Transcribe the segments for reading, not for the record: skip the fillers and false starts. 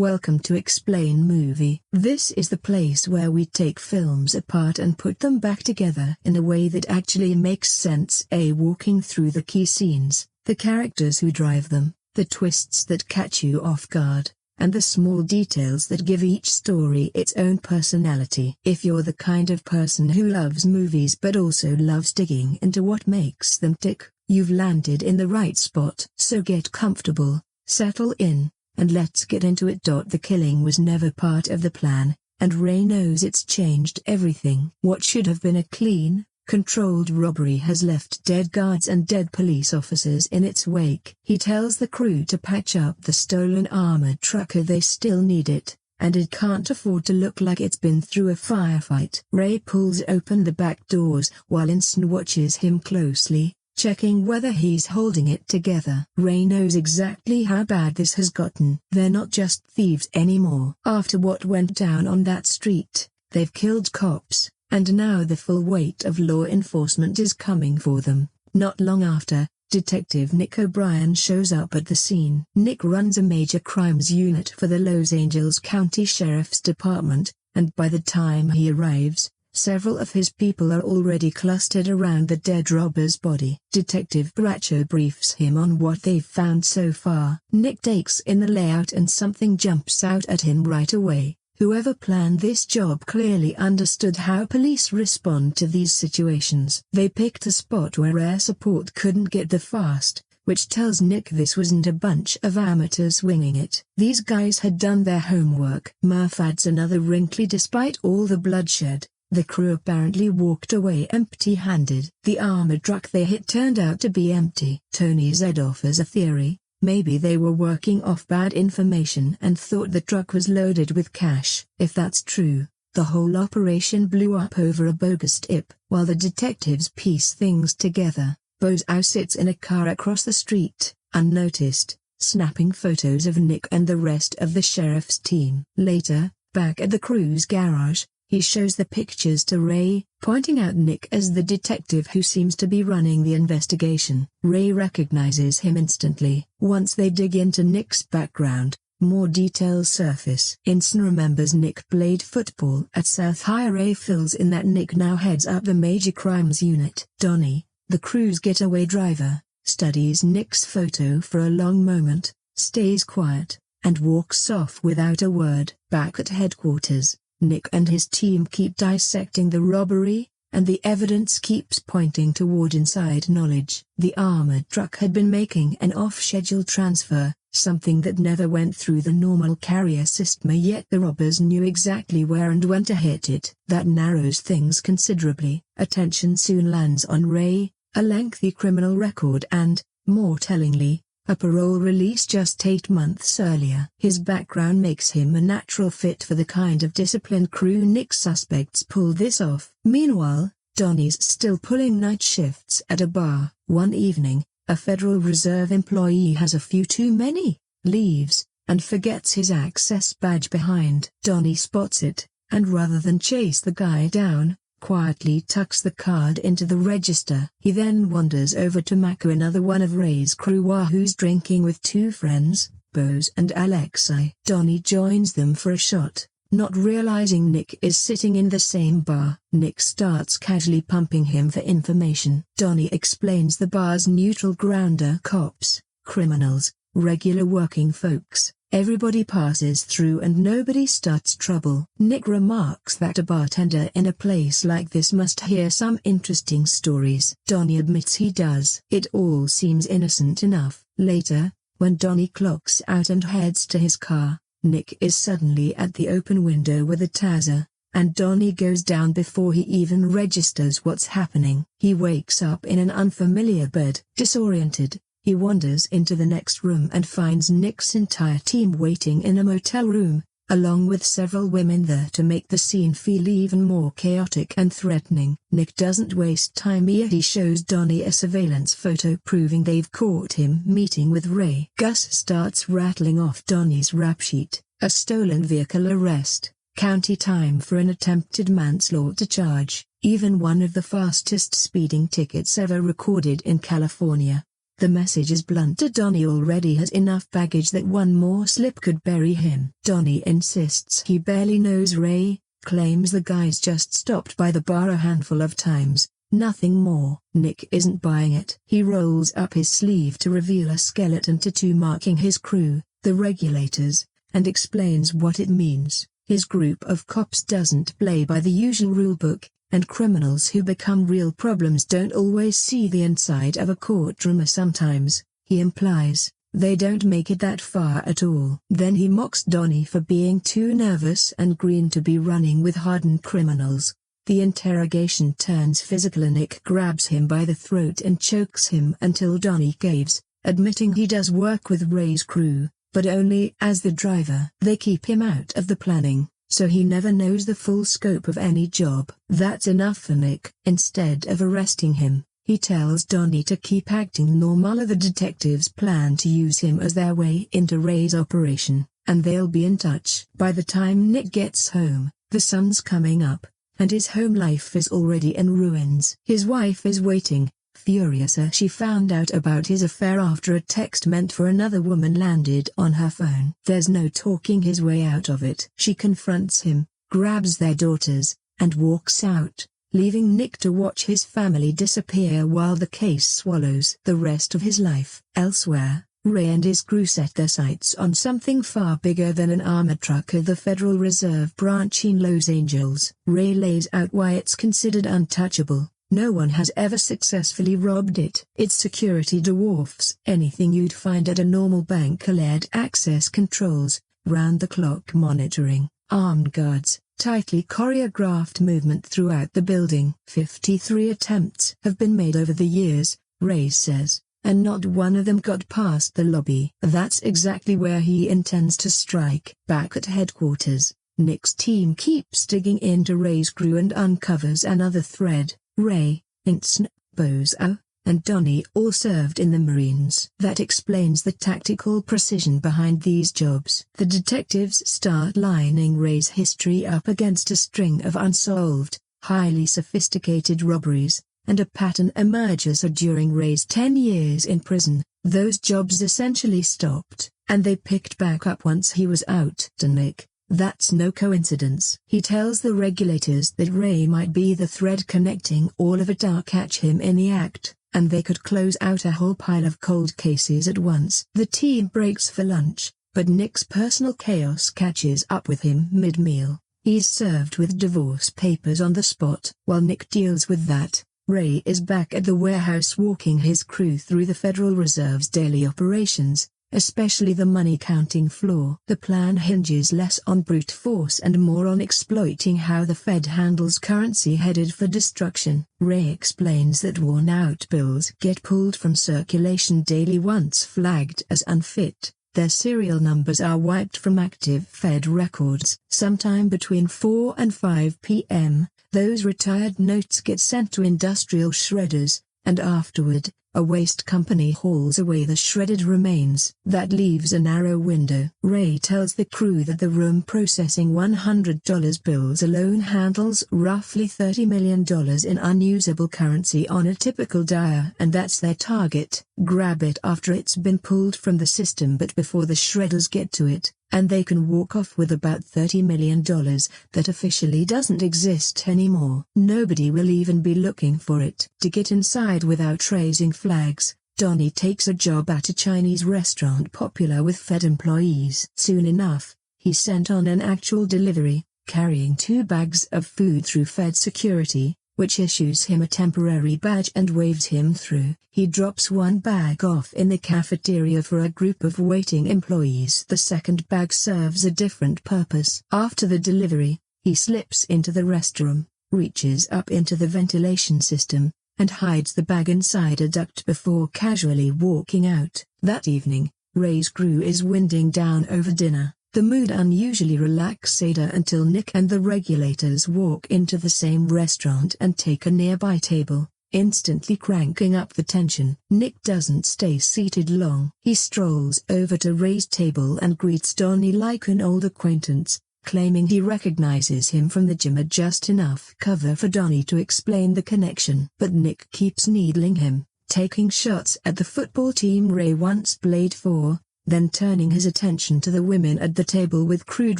Welcome to Explain Movie. This is the place where we take films apart and put them back together in a way that actually makes sense. Walking through the key scenes, the characters who drive them, the twists that catch you off guard, and the small details that give each story its own personality. If you're the kind of person who loves movies but also loves digging into what makes them tick, you've landed in the right spot. So get comfortable, settle in, and let's get into it. The killing was never part of the plan, and Ray knows it's changed everything. What should have been a clean, controlled robbery has left dead guards and dead police officers in its wake. He tells the crew to patch up the stolen armored truck. They still need it, and it can't afford to look like it's been through a firefight. Ray pulls open the back doors while Ensign watches him closely, checking whether he's holding it together. Ray knows exactly how bad this has gotten. They're not just thieves anymore. After what went down on that street, they've killed cops, and now the full weight of law enforcement is coming for them. Not long after, Detective Nick O'Brien shows up at the scene. Nick runs a major crimes unit for the Los Angeles County Sheriff's Department, and by the time he arrives, several of his people are already clustered around the dead robber's body. Detective Bradshaw briefs him on what they've found so far. Nick takes in the layout and something jumps out at him right away. Whoever planned this job clearly understood how police respond to these situations. They picked a spot where air support couldn't get there fast, which tells Nick this wasn't a bunch of amateurs winging it. These guys had done their homework. Murph adds another wrinkle. Despite all the bloodshed, the crew apparently walked away empty-handed. The armored truck they hit turned out to be empty. Tony Zed offers a theory. Maybe they were working off bad information and thought the truck was loaded with cash. If that's true, the whole operation blew up over a bogus tip. While the detectives piece things together, Bozow sits in a car across the street, unnoticed, snapping photos of Nick and the rest of the sheriff's team. Later, back at the crew's garage, he shows the pictures to Ray, pointing out Nick as the detective who seems to be running the investigation. Ray recognizes him instantly. Once they dig into Nick's background, more details surface. Ensign remembers Nick played football at South High. Ray fills in that Nick now heads up the major crimes unit. Donnie, the crew's getaway driver, studies Nick's photo for a long moment, stays quiet, and walks off without a word. Back at headquarters, Nick and his team keep dissecting the robbery, and the evidence keeps pointing toward inside knowledge. The armored truck had been making an off-schedule transfer, something that never went through the normal carrier system, yet the robbers knew exactly where and when to hit it. That narrows things considerably. Attention soon lands on Ray, a lengthy criminal record and, more tellingly, a parole release just 8 months earlier. His background makes him a natural fit for the kind of disciplined crew Nick's suspects pull this off. Meanwhile, Donnie's still pulling night shifts at a bar. One evening, a Federal Reserve employee has a few too many, leaves, and forgets his access badge behind. Donnie spots it, and rather than chase the guy down, quietly tucks the card into the register. He then wanders over to Mako, another one of Ray's crew who's drinking with 2 friends, Bose and Alexei. Donnie joins them for a shot, not realizing Nick is sitting in the same bar. Nick starts casually pumping him for information. Donnie explains the bar's neutral ground: cops, criminals, regular working folks. Everybody passes through and nobody starts trouble. Nick remarks that a bartender in a place like this must hear some interesting stories. Donnie admits he does. It all seems innocent enough. Later, when Donnie clocks out and heads to his car, Nick is suddenly at the open window with a taser, and Donnie goes down before he even registers what's happening. He wakes up in an unfamiliar bed. Disoriented, he wanders into the next room and finds Nick's entire team waiting in a motel room, along with several women there to make the scene feel even more chaotic and threatening. Nick doesn't waste time. He shows Donnie a surveillance photo proving they've caught him meeting with Ray. Gus starts rattling off Donnie's rap sheet: a stolen vehicle arrest, county time for an attempted manslaughter charge, even one of the fastest speeding tickets ever recorded in California. The message is blunt. Donnie already has enough baggage that one more slip could bury him. Donnie insists he barely knows Ray, claims the guy's just stopped by the bar a handful of times, nothing more. Nick isn't buying it. He rolls up his sleeve to reveal a skeleton tattoo marking his crew, the Regulators, and explains what it means. His group of cops doesn't play by the usual rulebook, and criminals who become real problems don't always see the inside of a courtroom. Sometimes, he implies, they don't make it that far at all. Then he mocks Donnie for being too nervous and green to be running with hardened criminals. The interrogation turns physical and Nick grabs him by the throat and chokes him until Donnie caves, admitting he does work with Ray's crew, but only as the driver. They keep him out of the planning, so he never knows the full scope of any job. That's enough for Nick. Instead of arresting him, he tells Donnie to keep acting normal. The detectives plan to use him as their way into Ray's operation, and they'll be in touch. By the time Nick gets home, the sun's coming up, and his home life is already in ruins. His wife is waiting, furious as she found out about his affair after a text meant for another woman landed on her phone. There's no talking his way out of it. She confronts him, grabs their daughters, and walks out, leaving Nick to watch his family disappear while the case swallows the rest of his life. Elsewhere, Ray and his crew set their sights on something far bigger than an armored truck at the Federal Reserve branch in Los Angeles. Ray lays out why it's considered untouchable. No one has ever successfully robbed it. Its security dwarfs anything you'd find at a normal bank. Layered access controls, round-the-clock monitoring, armed guards, tightly choreographed movement throughout the building. 53 attempts have been made over the years, Ray says, and not one of them got past the lobby. That's exactly where he intends to strike. Back at headquarters, Nick's team keeps digging into Ray's crew and uncovers another thread. Ray, Insn, Bozo, and Donnie all served in the Marines. That explains the tactical precision behind these jobs. The detectives start lining Ray's history up against a string of unsolved, highly sophisticated robberies, and a pattern emerges. During Ray's 10 years in prison, those jobs essentially stopped, and they picked back up once he was out. To Nick, that's no coincidence. He tells the Regulators that Ray might be the thread connecting all of it or catch him in the act, and they could close out a whole pile of cold cases at once. The team breaks for lunch, but Nick's personal chaos catches up with him mid-meal. He's served with divorce papers on the spot. While Nick deals with that, Ray is back at the warehouse walking his crew through the Federal Reserve's daily operations, especially the money-counting floor. The plan hinges less on brute force and more on exploiting how the Fed handles currency headed for destruction. Ray explains that worn-out bills get pulled from circulation daily once flagged as unfit. Their serial numbers are wiped from active Fed records. Sometime between 4 and 5 p.m., those retired notes get sent to industrial shredders, and afterward, a waste company hauls away the shredded remains. That leaves a narrow window. Ray tells the crew that the room processing $100 bills alone handles roughly $30 million in unusable currency on a typical dia, and that's their target. Grab it after it's been pulled from the system but before the shredders get to it, and they can walk off with about $30 million that officially doesn't exist anymore. Nobody will even be looking for it. To get inside without raising flags, Donnie takes a job at a Chinese restaurant popular with Fed employees. Soon enough, he's sent on an actual delivery, carrying 2 bags of food through Fed security, which issues him a temporary badge and waves him through. He drops 1 bag off in the cafeteria for a group of waiting employees. The second bag serves a different purpose. After the delivery, he slips into the restroom, reaches up into the ventilation system, and hides the bag inside a duct before casually walking out. That evening, Ray's crew is winding down over dinner, the mood unusually relaxed until Nick and the Regulators walk into the same restaurant and take a nearby table, instantly cranking up the tension. Nick doesn't stay seated long. He strolls over to Ray's table and greets Donnie like an old acquaintance, claiming he recognizes him from the gym. Just enough cover for Donnie to explain the connection. But Nick keeps needling him, taking shots at the football team Ray once played for, then turning his attention to the women at the table with crude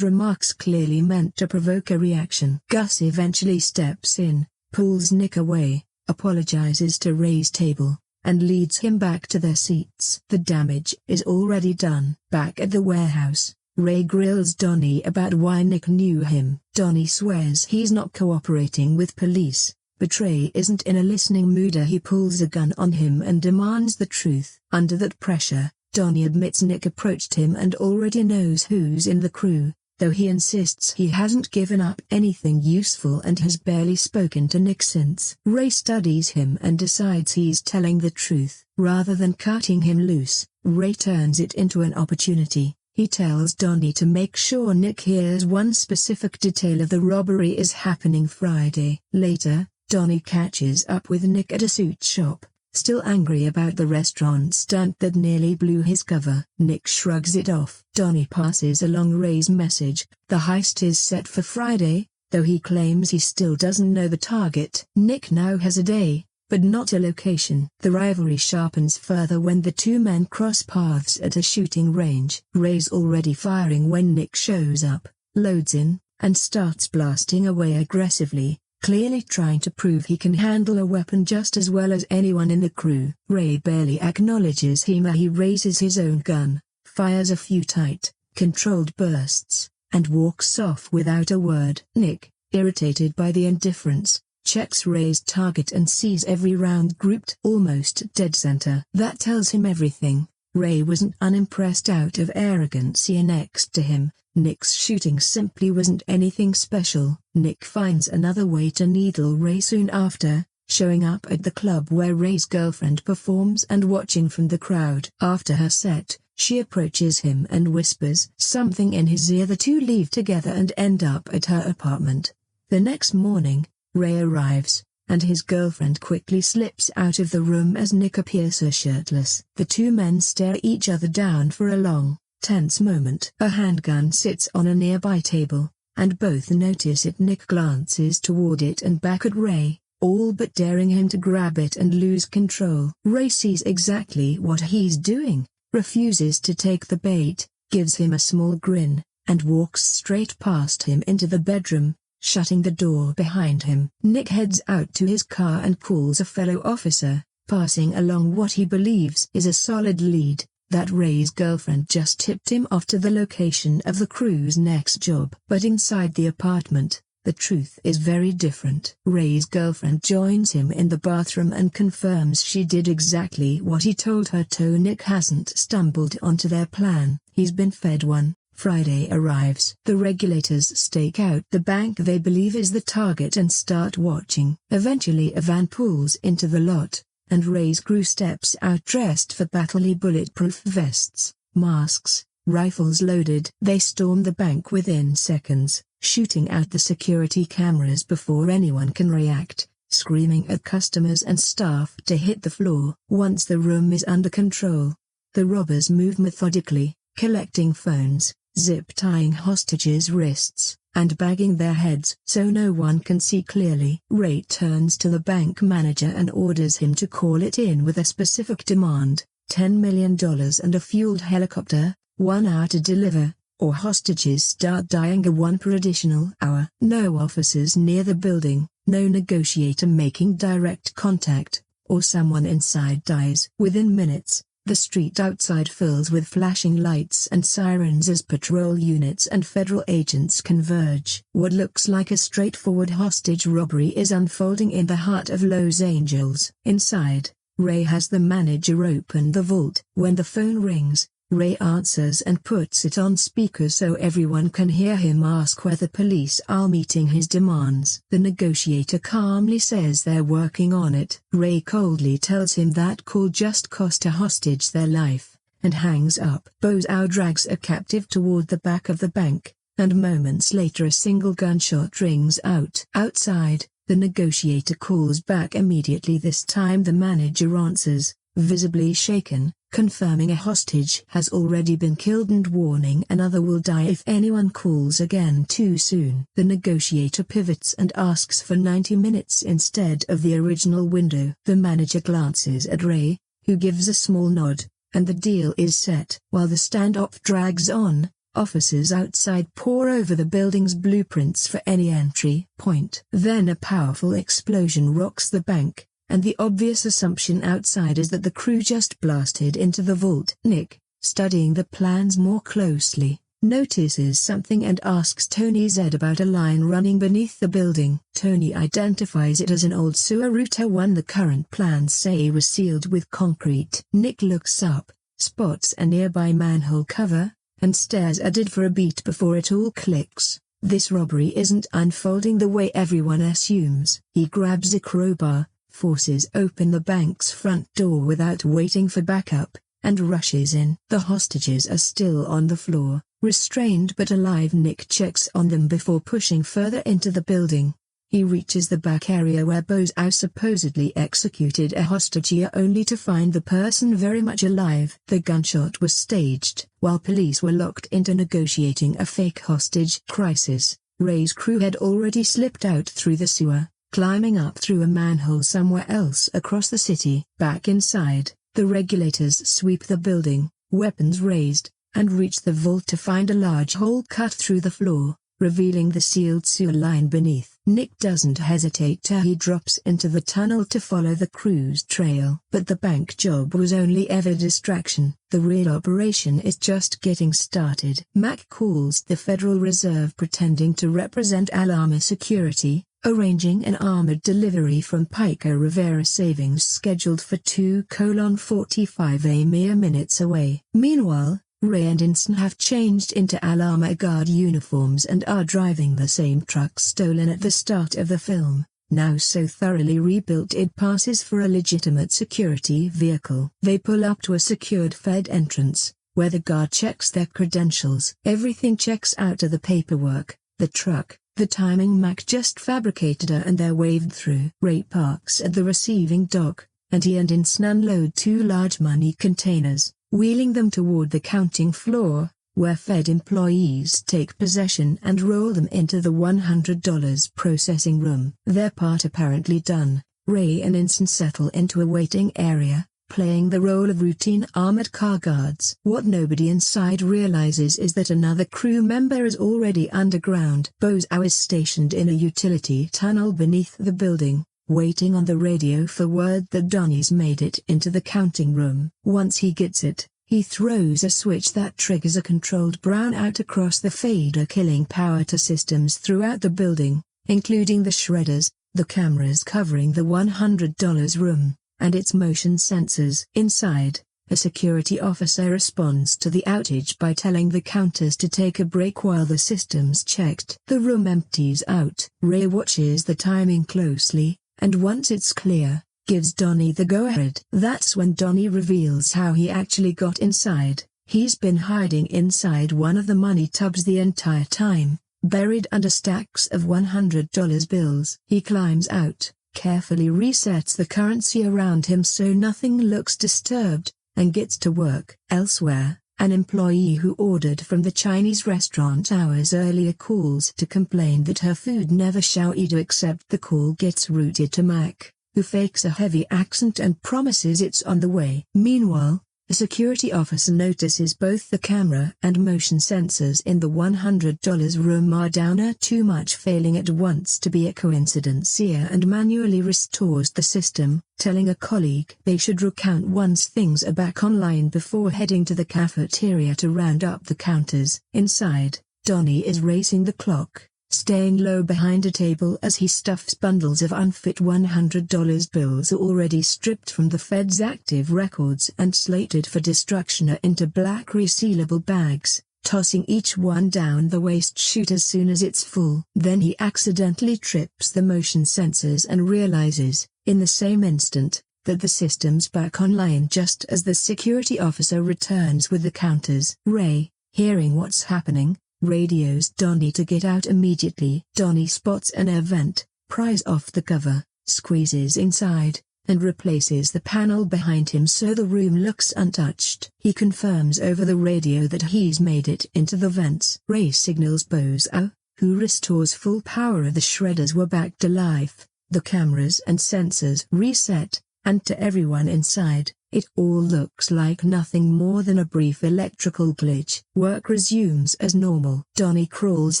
remarks clearly meant to provoke a reaction. Gus eventually steps in, pulls Nick away, apologizes to Ray's table, and leads him back to their seats. The damage is already done. Back at the warehouse, Ray grills Donnie about why Nick knew him. Donnie swears he's not cooperating with police, but Ray isn't in a listening mood. He pulls a gun on him and demands the truth. Under that pressure, Donnie admits Nick approached him and already knows who's in the crew, though he insists he hasn't given up anything useful and has barely spoken to Nick since. Ray studies him and decides he's telling the truth. Rather than cutting him loose, Ray turns it into an opportunity. He tells Donnie to make sure Nick hears one specific detail of the robbery is happening Friday. Later, Donnie catches up with Nick at a suit shop, still angry about the restaurant stunt that nearly blew his cover. Nick shrugs it off. Donnie passes along Ray's message. The heist is set for Friday, though he claims he still doesn't know the target. Nick now has a day, but not a location. The rivalry sharpens further when the two men cross paths at a shooting range. Ray's already firing when Nick shows up, loads in, and starts blasting away aggressively, clearly trying to prove he can handle a weapon just as well as anyone in the crew. Ray barely acknowledges him as he raises his own gun, fires a few tight, controlled bursts, and walks off without a word. Nick, irritated by the indifference, checks Ray's target and sees every round grouped almost dead center. That tells him everything. Ray wasn't unimpressed out of arrogance. Next to him, Nick's shooting simply wasn't anything special. Nick finds another way to needle Ray soon after, showing up at the club where Ray's girlfriend performs and watching from the crowd. After her set, she approaches him and whispers something in his ear. The two leave together and end up at her apartment. The next morning, Ray arrives, and his girlfriend quickly slips out of the room as Nick appears shirtless. The two men stare each other down for a long, tense moment. A handgun sits on a nearby table, and both notice it. Nick glances toward it and back at Ray, all but daring him to grab it and lose control. Ray sees exactly what he's doing, refuses to take the bait, gives him a small grin, and walks straight past him into the bedroom, shutting the door behind him. Nick heads out to his car and calls a fellow officer, passing along what he believes is a solid lead, that Ray's girlfriend just tipped him off to the location of the crew's next job. But inside the apartment, the truth is very different. Ray's girlfriend joins him in the bathroom and confirms she did exactly what he told her to. Nick hasn't stumbled onto their plan. He's been fed one. Friday arrives. The regulators stake out the bank they believe is the target and start watching. Eventually a van pulls into the lot, and Ray's crew steps out dressed for battle. Bulletproof vests, masks, rifles loaded. They storm the bank within seconds, shooting out the security cameras before anyone can react, screaming at customers and staff to hit the floor. Once the room is under control, the robbers move methodically, collecting phones, zip-tying hostages' wrists, and bagging their heads so no one can see clearly. Ray turns to the bank manager and orders him to call it in with a specific demand, $10 million and a fueled helicopter, 1 hour to deliver, or hostages start dying. One per additional hour. No officers near the building, no negotiator making direct contact, or someone inside dies. Within minutes, the street outside fills with flashing lights and sirens as patrol units and federal agents converge. What looks like a straightforward hostage robbery is unfolding in the heart of Los Angeles. Inside, Ray has the manager open the vault. When the phone rings, Ray answers and puts it on speaker so everyone can hear him ask where the police are meeting his demands. The negotiator calmly says they're working on it. Ray coldly tells him that call just cost a hostage their life, and hangs up. Bozau drags a captive toward the back of the bank, and moments later a single gunshot rings out. Outside, the negotiator calls back immediately. This time the manager answers, visibly shaken, confirming a hostage has already been killed and warning another will die if anyone calls again too soon. The negotiator pivots and asks for 90 minutes instead of the original window. The manager glances at Ray, who gives a small nod, and the deal is set. While the standoff drags on, officers outside pore over the building's blueprints for any entry point. Then a powerful explosion rocks the bank, and the obvious assumption outside is that the crew just blasted into the vault. Nick, studying the plans more closely, notices something and asks Tony Zed about a line running beneath the building. Tony identifies it as an old sewer route, one the current plans say was sealed with concrete. Nick looks up, spots a nearby manhole cover, and stares at it for a beat before it all clicks. This robbery isn't unfolding the way everyone assumes. He grabs a crowbar, forces open the bank's front door without waiting for backup, and rushes in. The hostages are still on the floor, restrained but alive. Nick checks on them before pushing further into the building. He reaches the back area where Bozow supposedly executed a hostage here only to find the person very much alive. The gunshot was staged. While police were locked into negotiating a fake hostage crisis, Ray's crew had already slipped out through the sewer, climbing up through a manhole somewhere else across the city. Back inside, the regulators sweep the building, weapons raised, and reach the vault to find a large hole cut through the floor, revealing the sealed sewer line beneath. Nick doesn't hesitate. He drops into the tunnel to follow the crew's trail. But the bank job was only ever a distraction. The real operation is just getting started. Mac calls the Federal Reserve pretending to represent Alarma Security, arranging an armored delivery from Pico Rivera Savings scheduled for 2:45 a mere minutes away. Meanwhile, Ray and Ensign have changed into Alarma Guard uniforms and are driving the same truck stolen at the start of the film, now so thoroughly rebuilt it passes for a legitimate security vehicle. They pull up to a secured Fed entrance, where the guard checks their credentials. Everything checks out to the paperwork, the truck, the timing Mac just fabricated and they're waved through. Ray parks at the receiving dock, and he and Ensign unload 2 large money containers, wheeling them toward the counting floor, where Fed employees take possession and roll them into the $100 processing room. Their part apparently done, Ray and Ensign settle into a waiting area, playing the role of routine armored car guards. What nobody inside realizes is that another crew member is already underground. Bozow is stationed in a utility tunnel beneath the building, waiting on the radio for word that Donnie's made it into the counting room. Once he gets it, he throws a switch that triggers a controlled brownout across the fader, killing power to systems throughout the building, including the shredders, the cameras covering the $100 room, and its motion sensors. Inside, a security officer responds to the outage by telling the counters to take a break while the systems checked. The room empties out. Ray watches the timing closely, and once it's clear, gives Donnie the go-ahead. That's when Donnie reveals how he actually got inside. He's been hiding inside one of the money tubs the entire time, buried under stacks of $100 bills. He climbs out, carefully resets the currency around him so nothing looks disturbed, and gets to work. Elsewhere, an employee who ordered from the Chinese restaurant hours earlier calls to complain that her food never showered, except the call gets routed to Mac, who fakes a heavy accent and promises it's on the way. Meanwhile, a security officer notices both the camera and motion sensors in the $100 room are down too much, failing at once to be a coincidence here, and manually restores the system, telling a colleague they should recount once things are back online before heading to the cafeteria to round up the counters. Inside, Donnie is racing the clock, staying low behind a table as he stuffs bundles of unfit $100 bills already stripped from the Fed's active records and slated for destruction into black resealable bags, tossing each one down the waste chute as soon as it's full. Then he accidentally trips the motion sensors and realizes, in the same instant, that the system's back online just as the security officer returns with the counters. Ray, hearing what's happening, radios Donnie to get out immediately. Donnie spots an air vent, pries off the cover, squeezes inside, and replaces the panel behind him so the room looks untouched. He confirms over the radio that he's made it into the vents. Ray signals Bozo, who restores full power of the shredders were back to life. The cameras and sensors reset, and to everyone inside, it all looks like nothing more than a brief electrical glitch. Work resumes as normal. Donnie crawls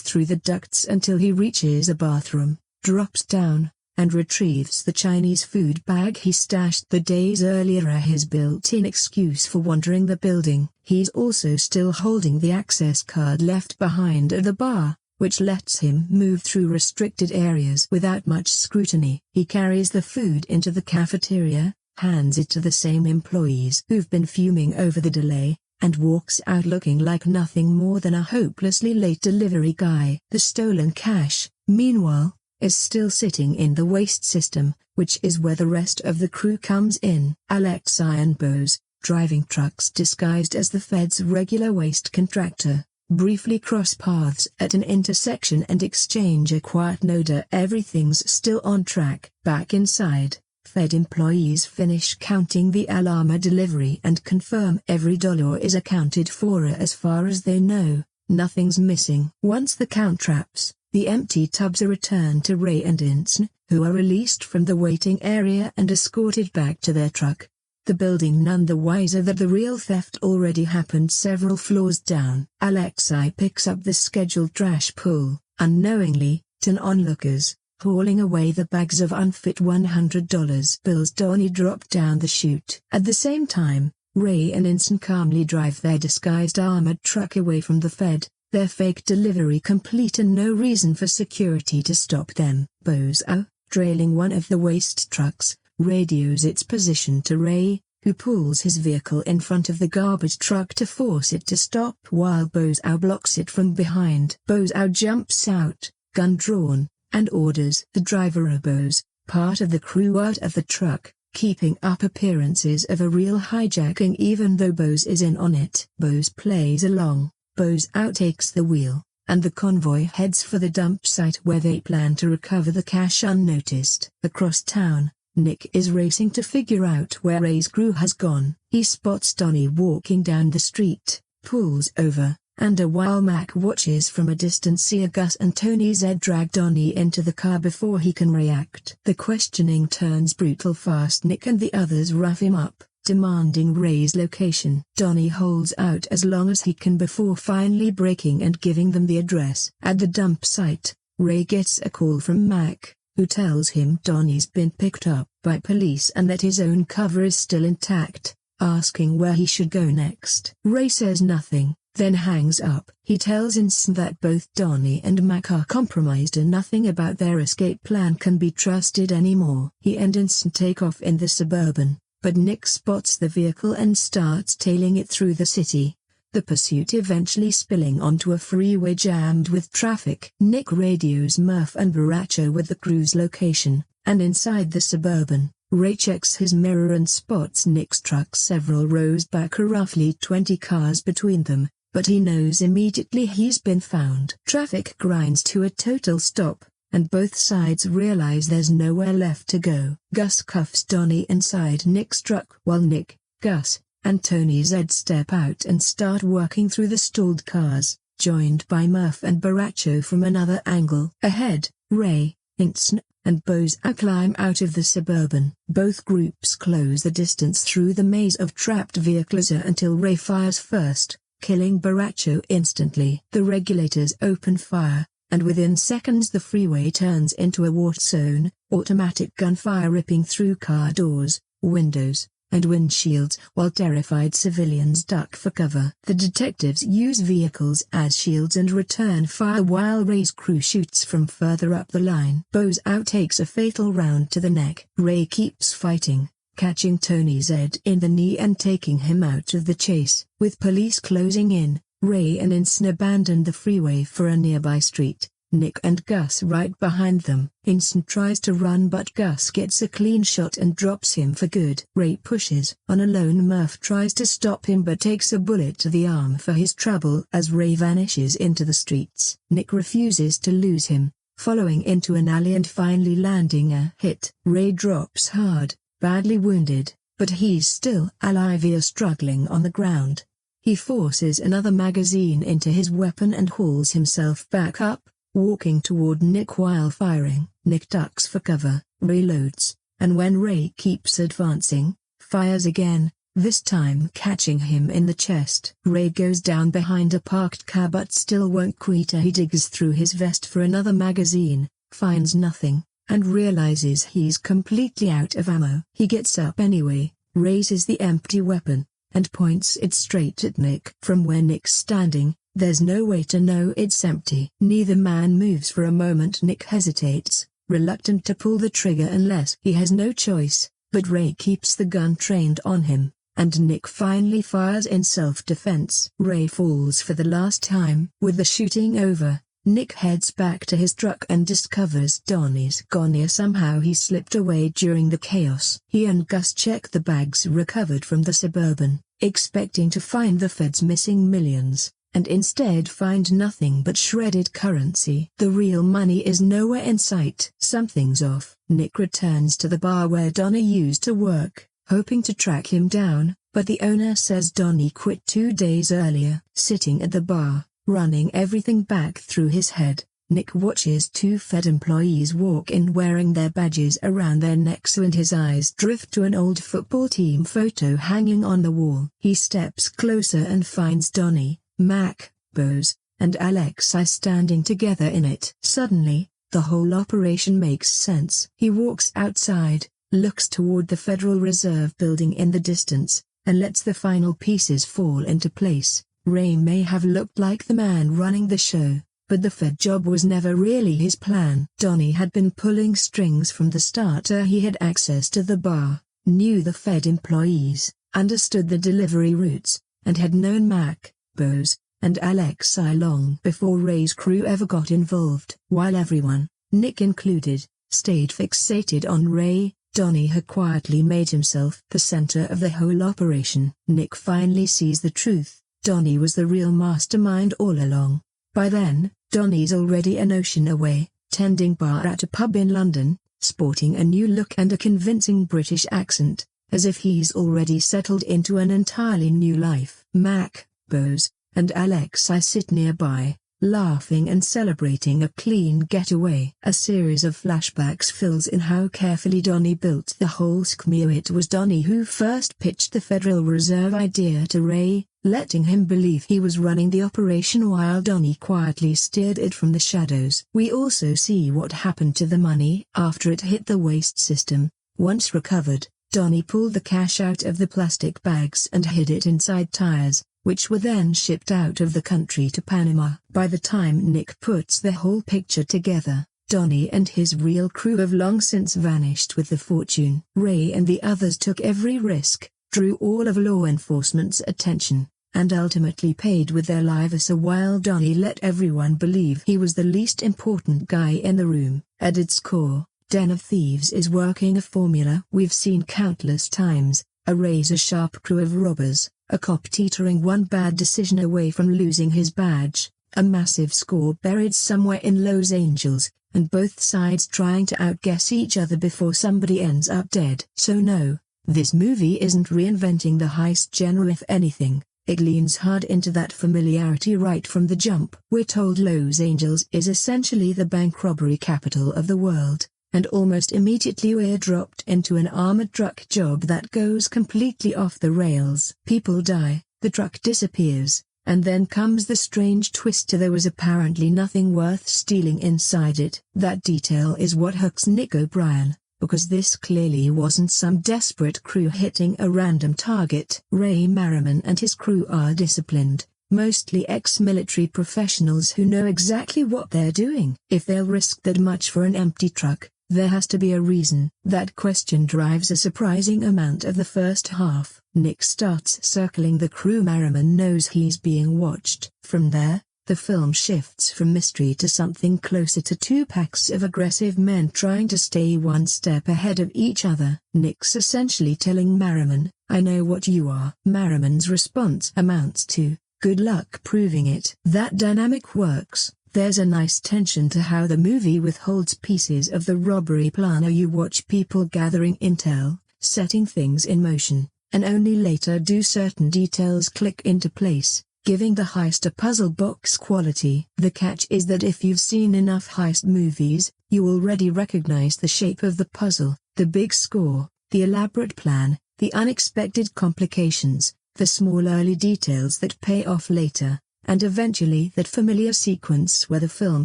through the ducts until he reaches a bathroom, drops down, and retrieves the Chinese food bag he stashed the days earlier as his built-in excuse for wandering the building. He's also still holding the access card left behind at the bar, which lets him move through restricted areas without much scrutiny. He carries the food into the cafeteria, hands it to the same employees who've been fuming over the delay, and walks out looking like nothing more than a hopelessly late delivery guy. The stolen cash, meanwhile, is still sitting in the waste system, which is where the rest of the crew comes in. Alexei and Bose, driving trucks disguised as the Fed's regular waste contractor, briefly cross paths at an intersection and exchange a quiet nod. Everything's still on track. Back inside, Fed employees finish counting the Alama delivery and confirm every dollar is accounted for. As far as they know, nothing's missing. Once the count wraps, the empty tubs are returned to Ray and Insn, who are released from the waiting area and escorted back to their truck. The building none the wiser that the real theft already happened several floors down. Alexei picks up the scheduled trash pull, unknowingly, to onlookers, hauling away the bags of unfit $100 bills. Donnie drop down the chute. At the same time, Ray and Insn calmly drive their disguised armored truck away from the Fed, their fake delivery complete and no reason for security to stop them. Bozo, trailing one of the waste trucks, radios its position to Ray, who pulls his vehicle in front of the garbage truck to force it to stop while Bozo blocks it from behind. Bozo jumps out, gun drawn, and orders the driver Bose, part of the crew, out of the truck, keeping up appearances of a real hijacking even though Bose is in on it. Bose plays along. Bozo takes the wheel, and the convoy heads for the dump site where they plan to recover the cash unnoticed. Across town, Nick is racing to figure out where Ray's crew has gone. He spots Donnie walking down the street, pulls over, and while Mac watches from a distance, see Gus and Tony Z drag Donnie into the car before he can react. The questioning turns brutal fast. Nick and the others rough him up, demanding Ray's location. Donnie holds out as long as he can before finally breaking and giving them the address. At the dump site, Ray gets a call from Mac, who tells him Donnie's been picked up by police and that his own cover is still intact, asking where he should go next. Ray says nothing, then hangs up. He tells Insn that both Donnie and Mac are compromised and nothing about their escape plan can be trusted anymore. He and Insn take off in the Suburban, but Nick spots the vehicle and starts tailing it through the city, the pursuit eventually spilling onto a freeway jammed with traffic. Nick radios Murph and Baracho with the crew's location, and inside the Suburban, Ray checks his mirror and spots Nick's truck several rows back, roughly 20 cars between them, but he knows immediately he's been found. Traffic grinds to a total stop, and both sides realize there's nowhere left to go. Gus cuffs Donnie inside Nick's truck while Nick, Gus, and Tony Z step out and start working through the stalled cars, joined by Murph and Baracho from another angle. Ahead, Ray, Insn, and Bozo climb out of the Suburban. Both groups close the distance through the maze of trapped vehicles until Ray fires first, killing Baracho instantly. The regulators open fire, and within seconds the freeway turns into a war zone, automatic gunfire ripping through car doors, windows, and windshields while terrified civilians duck for cover. The detectives use vehicles as shields and return fire while Ray's crew shoots from further up the line. Bozo takes a fatal round to the neck. Ray keeps fighting, catching Tony Z in the knee and taking him out of the chase. With police closing in, Ray and Insn abandon the freeway for a nearby street, Nick and Gus right behind them. Insn tries to run but Gus gets a clean shot and drops him for good. Ray pushes on alone. Murph tries to stop him but takes a bullet to the arm for his trouble as Ray vanishes into the streets. Nick refuses to lose him, following into an alley and finally landing a hit. Ray drops hard, badly wounded, but he's still alive. He is struggling on the ground. He forces another magazine into his weapon and hauls himself back up, walking toward Nick while firing. Nick ducks for cover, reloads, and when Ray keeps advancing, fires again, this time catching him in the chest. Ray goes down behind a parked car but still won't quit. He digs through his vest for another magazine, finds nothing, and realizes he's completely out of ammo. He gets up anyway, raises the empty weapon, and points it straight at Nick. From where Nick's standing, there's no way to know it's empty. Neither man moves for a moment. Nick hesitates, reluctant to pull the trigger unless he has no choice, but Ray keeps the gun trained on him, and Nick finally fires in self-defense. Ray falls for the last time. With the shooting over, Nick heads back to his truck and discovers Donnie's gone. Somehow he slipped away during the chaos. He and Gus check the bags recovered from the Suburban, expecting to find the feds missing millions, and instead find nothing but shredded currency. The real money is nowhere in sight. Something's off. Nick returns to the bar where Donnie used to work, hoping to track him down, but the owner says Donnie quit 2 days earlier. Sitting at the bar, running everything back through his head, Nick watches 2 Fed employees walk in wearing their badges around their necks, and his eyes drift to an old football team photo hanging on the wall. He steps closer and finds Donnie, Mac, Bose, and Alexei standing together in it. Suddenly, the whole operation makes sense. He walks outside, looks toward the Federal Reserve building in the distance, and lets the final pieces fall into place. Ray may have looked like the man running the show, but the Fed job was never really his plan. Donnie had been pulling strings from the start. He had access to the bar, knew the Fed employees, understood the delivery routes, and had known Mac, Bose, and Alexei long before Ray's crew ever got involved. While everyone, Nick included, stayed fixated on Ray, Donnie had quietly made himself the center of the whole operation. Nick finally sees the truth. Donnie was the real mastermind all along. By then, Donnie's already an ocean away, tending bar at a pub in London, sporting a new look and a convincing British accent, as if he's already settled into an entirely new life. Mac, Bose, and Alexei sit nearby, laughing and celebrating a clean getaway. A series of flashbacks fills in how carefully Donnie built the whole scheme. It was Donnie who first pitched the Federal Reserve idea to Ray, letting him believe he was running the operation while Donnie quietly steered it from the shadows. We also see what happened to the money after it hit the waste system. Once recovered, Donnie pulled the cash out of the plastic bags and hid it inside tires, which were then shipped out of the country to Panama. By the time Nick puts the whole picture together, Donnie and his real crew have long since vanished with the fortune. Ray and the others took every risk, drew all of law enforcement's attention, and ultimately paid with their lives, while Donnie let everyone believe he was the least important guy in the room. At its core, Den of Thieves is working a formula we've seen countless times: a razor-sharp crew of robbers, a cop teetering one bad decision away from losing his badge, a massive score buried somewhere in Los Angeles, and both sides trying to outguess each other before somebody ends up dead. So no, this movie isn't reinventing the heist genre. If anything, it leans hard into that familiarity right from the jump. We're told Los Angeles is essentially the bank robbery capital of the world, and almost immediately we're dropped into an armored truck job that goes completely off the rails. People die, the truck disappears, and then comes the strange twist: there was apparently nothing worth stealing inside it. That detail is what hooks Nick O'Brien, because this clearly wasn't some desperate crew hitting a random target. Ray Merriman and his crew are disciplined, mostly ex-military professionals who know exactly what they're doing. If they'll risk that much for an empty truck, there has to be a reason. That question drives a surprising amount of the first half. Nick starts circling the crew. Merriman knows he's being watched. From there, the film shifts from mystery to something closer to 2 packs of aggressive men trying to stay one step ahead of each other. Nick's essentially telling Merriman, "I know what you are." Merriman's response amounts to, "Good luck proving it." That dynamic works. There's a nice tension to how the movie withholds pieces of the robbery plan. You watch people gathering intel, setting things in motion, and only later do certain details click into place, giving the heist a puzzle box quality. The catch is that if you've seen enough heist movies, you already recognize the shape of the puzzle, the big score, the elaborate plan, the unexpected complications, the small early details that pay off later, and eventually that familiar sequence where the film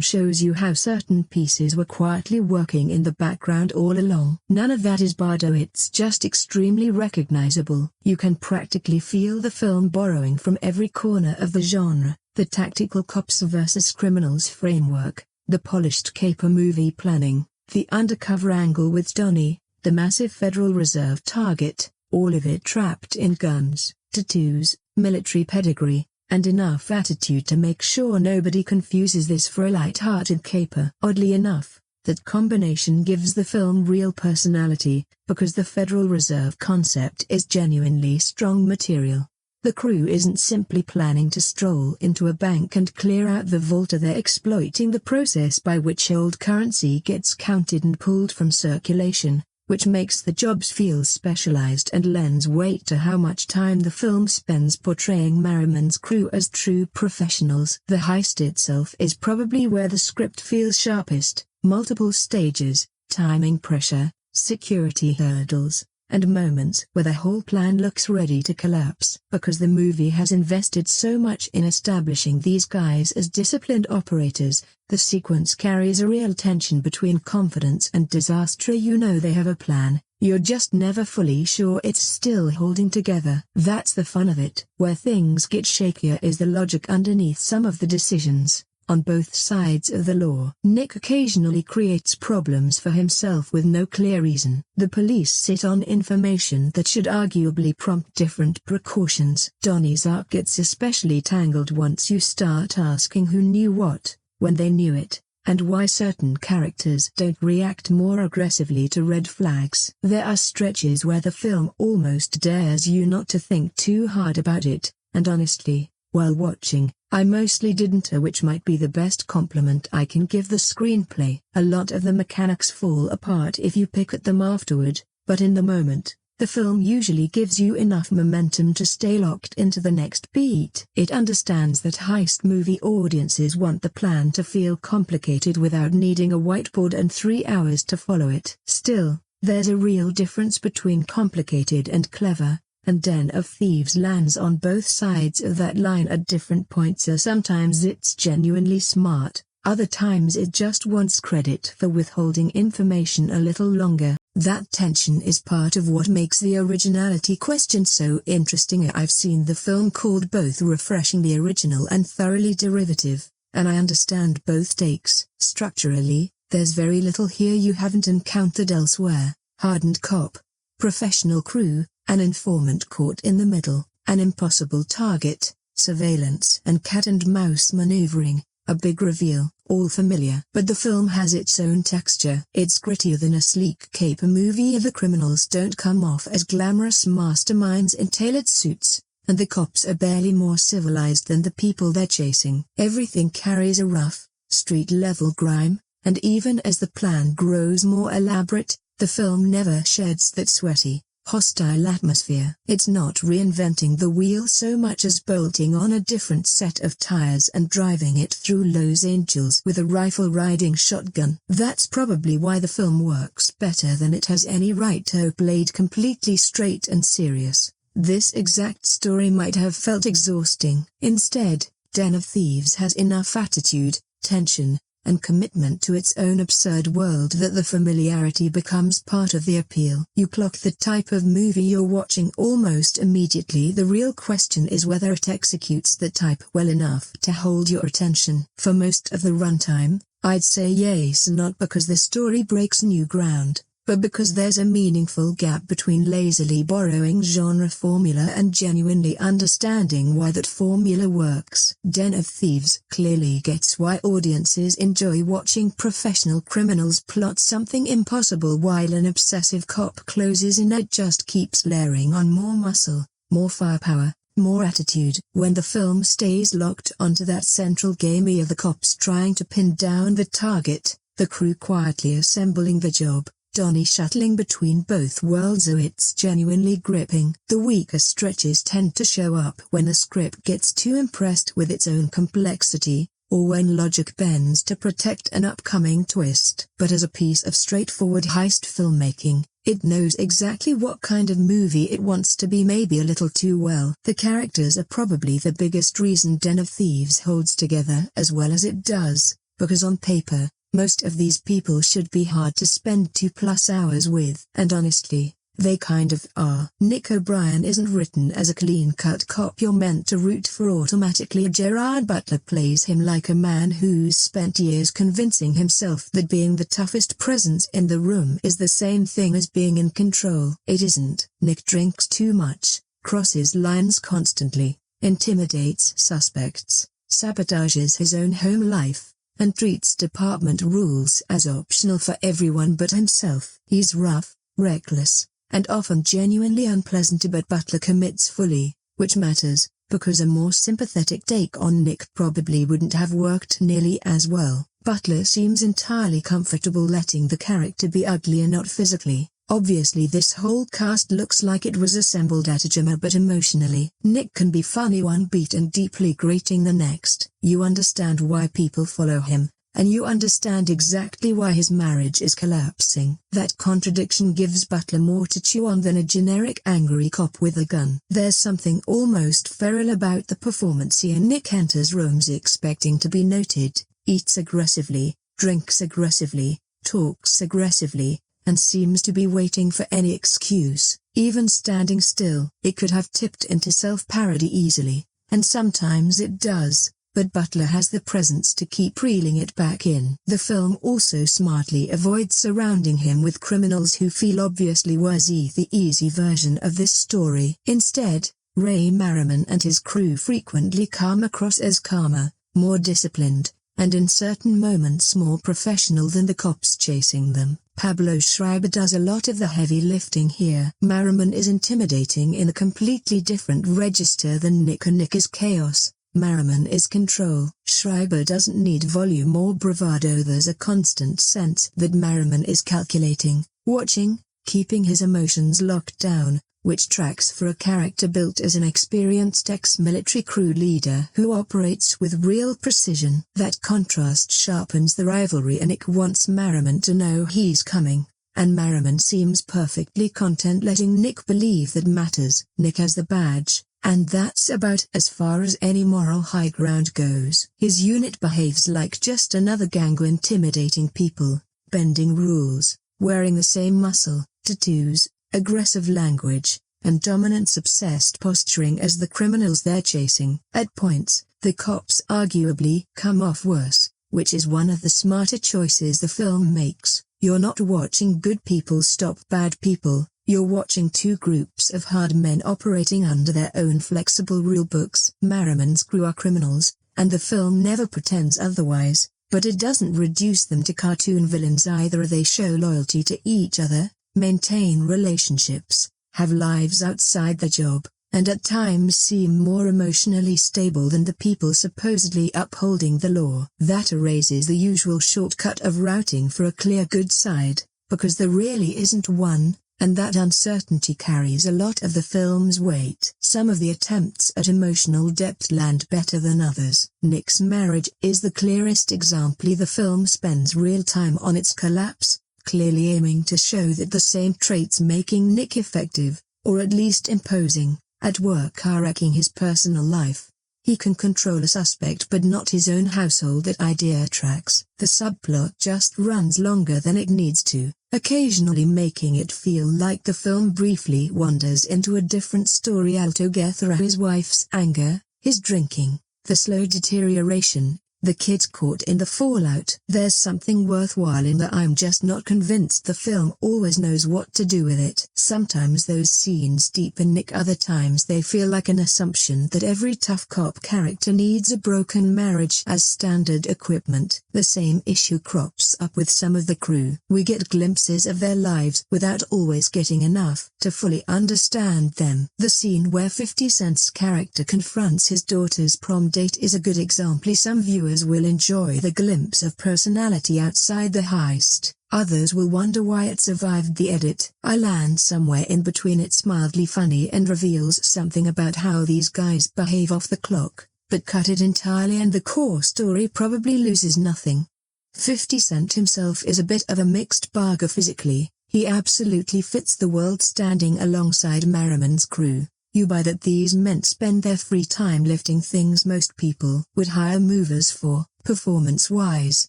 shows you how certain pieces were quietly working in the background all along. None of that is bardo, it's just extremely recognizable. You can practically feel the film borrowing from every corner of the genre, the tactical cops versus criminals framework, the polished caper movie planning, the undercover angle with Donnie, the massive Federal Reserve target, all of it trapped in guns, tattoos, military pedigree, and enough attitude to make sure nobody confuses this for a light-hearted caper. Oddly enough, that combination gives the film real personality, because the Federal Reserve concept is genuinely strong material. The crew isn't simply planning to stroll into a bank and clear out the vault, they're exploiting the process by which old currency gets counted and pulled from circulation, which makes the jobs feel specialized and lends weight to how much time the film spends portraying Merriman's crew as true professionals. The heist itself is probably where the script feels sharpest: multiple stages, timing pressure, security hurdles, and moments where the whole plan looks ready to collapse. Because the movie has invested so much in establishing these guys as disciplined operators, the sequence carries a real tension between confidence and disaster. You know they have a plan, you're just never fully sure it's still holding together. That's the fun of it. Where things get shakier is the logic underneath some of the decisions. On both sides of the law, Nick occasionally creates problems for himself with no clear reason. The police sit on information that should arguably prompt different precautions. Donnie's arc gets especially tangled once you start asking who knew what, when they knew it, and why certain characters don't react more aggressively to red flags. There are stretches where the film almost dares you not to think too hard about it, and honestly, while watching, I mostly didn't, which might be the best compliment I can give the screenplay. A lot of the mechanics fall apart if you pick at them afterward, but in the moment, the film usually gives you enough momentum to stay locked into the next beat. It understands that heist movie audiences want the plan to feel complicated without needing a whiteboard and 3 hours to follow it. Still, there's a real difference between complicated and clever, and Den of Thieves lands on both sides of that line at different points. Sometimes it's genuinely smart, other times it just wants credit for withholding information a little longer. That tension is part of what makes the originality question so interesting. I've seen the film called both refreshingly original and thoroughly derivative, and I understand both takes. Structurally, there's very little here you haven't encountered elsewhere: hardened cop, professional crew, an informant caught in the middle, an impossible target, surveillance and cat-and-mouse maneuvering, a big reveal, all familiar. But the film has its own texture. It's grittier than a sleek caper movie. The criminals don't come off as glamorous masterminds in tailored suits, and the cops are barely more civilized than the people they're chasing. Everything carries a rough, street-level grime, and even as the plan grows more elaborate, the film never sheds that sweaty, hostile atmosphere. It's not reinventing the wheel so much as bolting on a different set of tires and driving it through Los Angeles with a rifle-riding shotgun. That's probably why the film works better than it has any right to. Played completely straight and serious, this exact story might have felt exhausting. Instead, Den of Thieves has enough attitude, tension, and commitment to its own absurd world that the familiarity becomes part of the appeal. You clock the type of movie you're watching almost immediately. The real question is whether it executes the type well enough to hold your attention. For most of the runtime, I'd say yes, not because the story breaks new ground, but because there's a meaningful gap between lazily borrowing genre formula and genuinely understanding why that formula works. Den of Thieves clearly gets why audiences enjoy watching professional criminals plot something impossible while an obsessive cop closes in. It just keeps layering on more muscle, more firepower, more attitude. When the film stays locked onto that central game of the cops trying to pin down the target, the crew quietly assembling the job, Donnie shuttling between both worlds, so it's genuinely gripping. The weaker stretches tend to show up when the script gets too impressed with its own complexity, or when logic bends to protect an upcoming twist. But as a piece of straightforward heist filmmaking, it knows exactly what kind of movie it wants to be, maybe a little too well. The characters are probably the biggest reason Den of Thieves holds together as well as it does, because on paper, most of these people should be hard to spend 2+ hours with. And honestly, they kind of are. Nick O'Brien isn't written as a clean-cut cop you're meant to root for automatically. Gerard Butler plays him like a man who's spent years convincing himself that being the toughest presence in the room is the same thing as being in control. It isn't. Nick drinks too much, crosses lines constantly, intimidates suspects, sabotages his own home life, and treats department rules as optional for everyone but himself. He's rough, reckless, and often genuinely unpleasant, but Butler commits fully, which matters, because a more sympathetic take on Nick probably wouldn't have worked nearly as well. Butler seems entirely comfortable letting the character be ugly and not physically. Obviously this whole cast looks like it was assembled at a gym, but emotionally, Nick can be funny one beat and deeply grating the next. You understand why people follow him, and you understand exactly why his marriage is collapsing. That contradiction gives Butler more to chew on than a generic angry cop with a gun. There's something almost feral about the performance here. Nick enters rooms expecting to be noted, eats aggressively, drinks aggressively, talks aggressively, and seems to be waiting for any excuse, even standing still. It could have tipped into self-parody easily, and sometimes it does. But Butler has the presence to keep reeling it back in. The film also smartly avoids surrounding him with criminals who feel obviously worthy the easy version of this story. Instead, Ray Merriman and his crew frequently come across as calmer, more disciplined, and in certain moments more professional than the cops chasing them. Pablo Schreiber does a lot of the heavy lifting here. Merriman is intimidating in a completely different register than Nick, and Nick is chaos. Merriman is control. Schreiber doesn't need volume or bravado. There's a constant sense that Merriman is calculating, watching, keeping his emotions locked down, which tracks for a character built as an experienced ex-military crew leader who operates with real precision. That contrast sharpens the rivalry, and Nick wants Merriman to know he's coming, and Merriman seems perfectly content letting Nick believe that matters. Nick has the badge, and that's about as far as any moral high ground goes. His unit behaves like just another gang, intimidating people, bending rules, wearing the same muscle, tattoos, aggressive language, and dominance-obsessed posturing as the criminals they're chasing. At points, the cops arguably come off worse, which is one of the smarter choices the film makes. You're not watching good people stop bad people. You're watching two groups of hard men operating under their own flexible rulebooks. Merriman's crew are criminals, and the film never pretends otherwise, but it doesn't reduce them to cartoon villains either. They show loyalty to each other, maintain relationships, have lives outside the job, and at times seem more emotionally stable than the people supposedly upholding the law. That erases the usual shortcut of rooting for a clear good side, because there really isn't one. And that uncertainty carries a lot of the film's weight. Some of the attempts at emotional depth land better than others. Nick's marriage is the clearest example. The film spends real time on its collapse, clearly aiming to show that the same traits making Nick effective, or at least imposing, at work are wrecking his personal life. He can control a suspect but not his own household. That idea tracks. The subplot just runs longer than it needs to, occasionally making it feel like the film briefly wanders into a different story altogether. His wife's anger, his drinking, the slow deterioration, the kids caught in the fallout. There's something worthwhile in that. I'm just not convinced the film always knows what to do with it. Sometimes those scenes deepen Nick, other times they feel like an assumption that every tough cop character needs a broken marriage as standard equipment. The same issue crops up with some of the crew. We get glimpses of their lives without always getting enough to fully understand them. The scene where 50 Cent's character confronts his daughter's prom date is a good example. Some viewers will enjoy the glimpse of personality outside the heist, Others will wonder why it survived the edit. I land somewhere in between. It's mildly funny and reveals something about how these guys behave off the clock, but cut it entirely and the core story probably loses nothing. 50 Cent himself is a bit of a mixed bag physically. He absolutely fits the world standing alongside Merriman's crew. You buy that these men spend their free time lifting things most people would hire movers for. Performance-wise,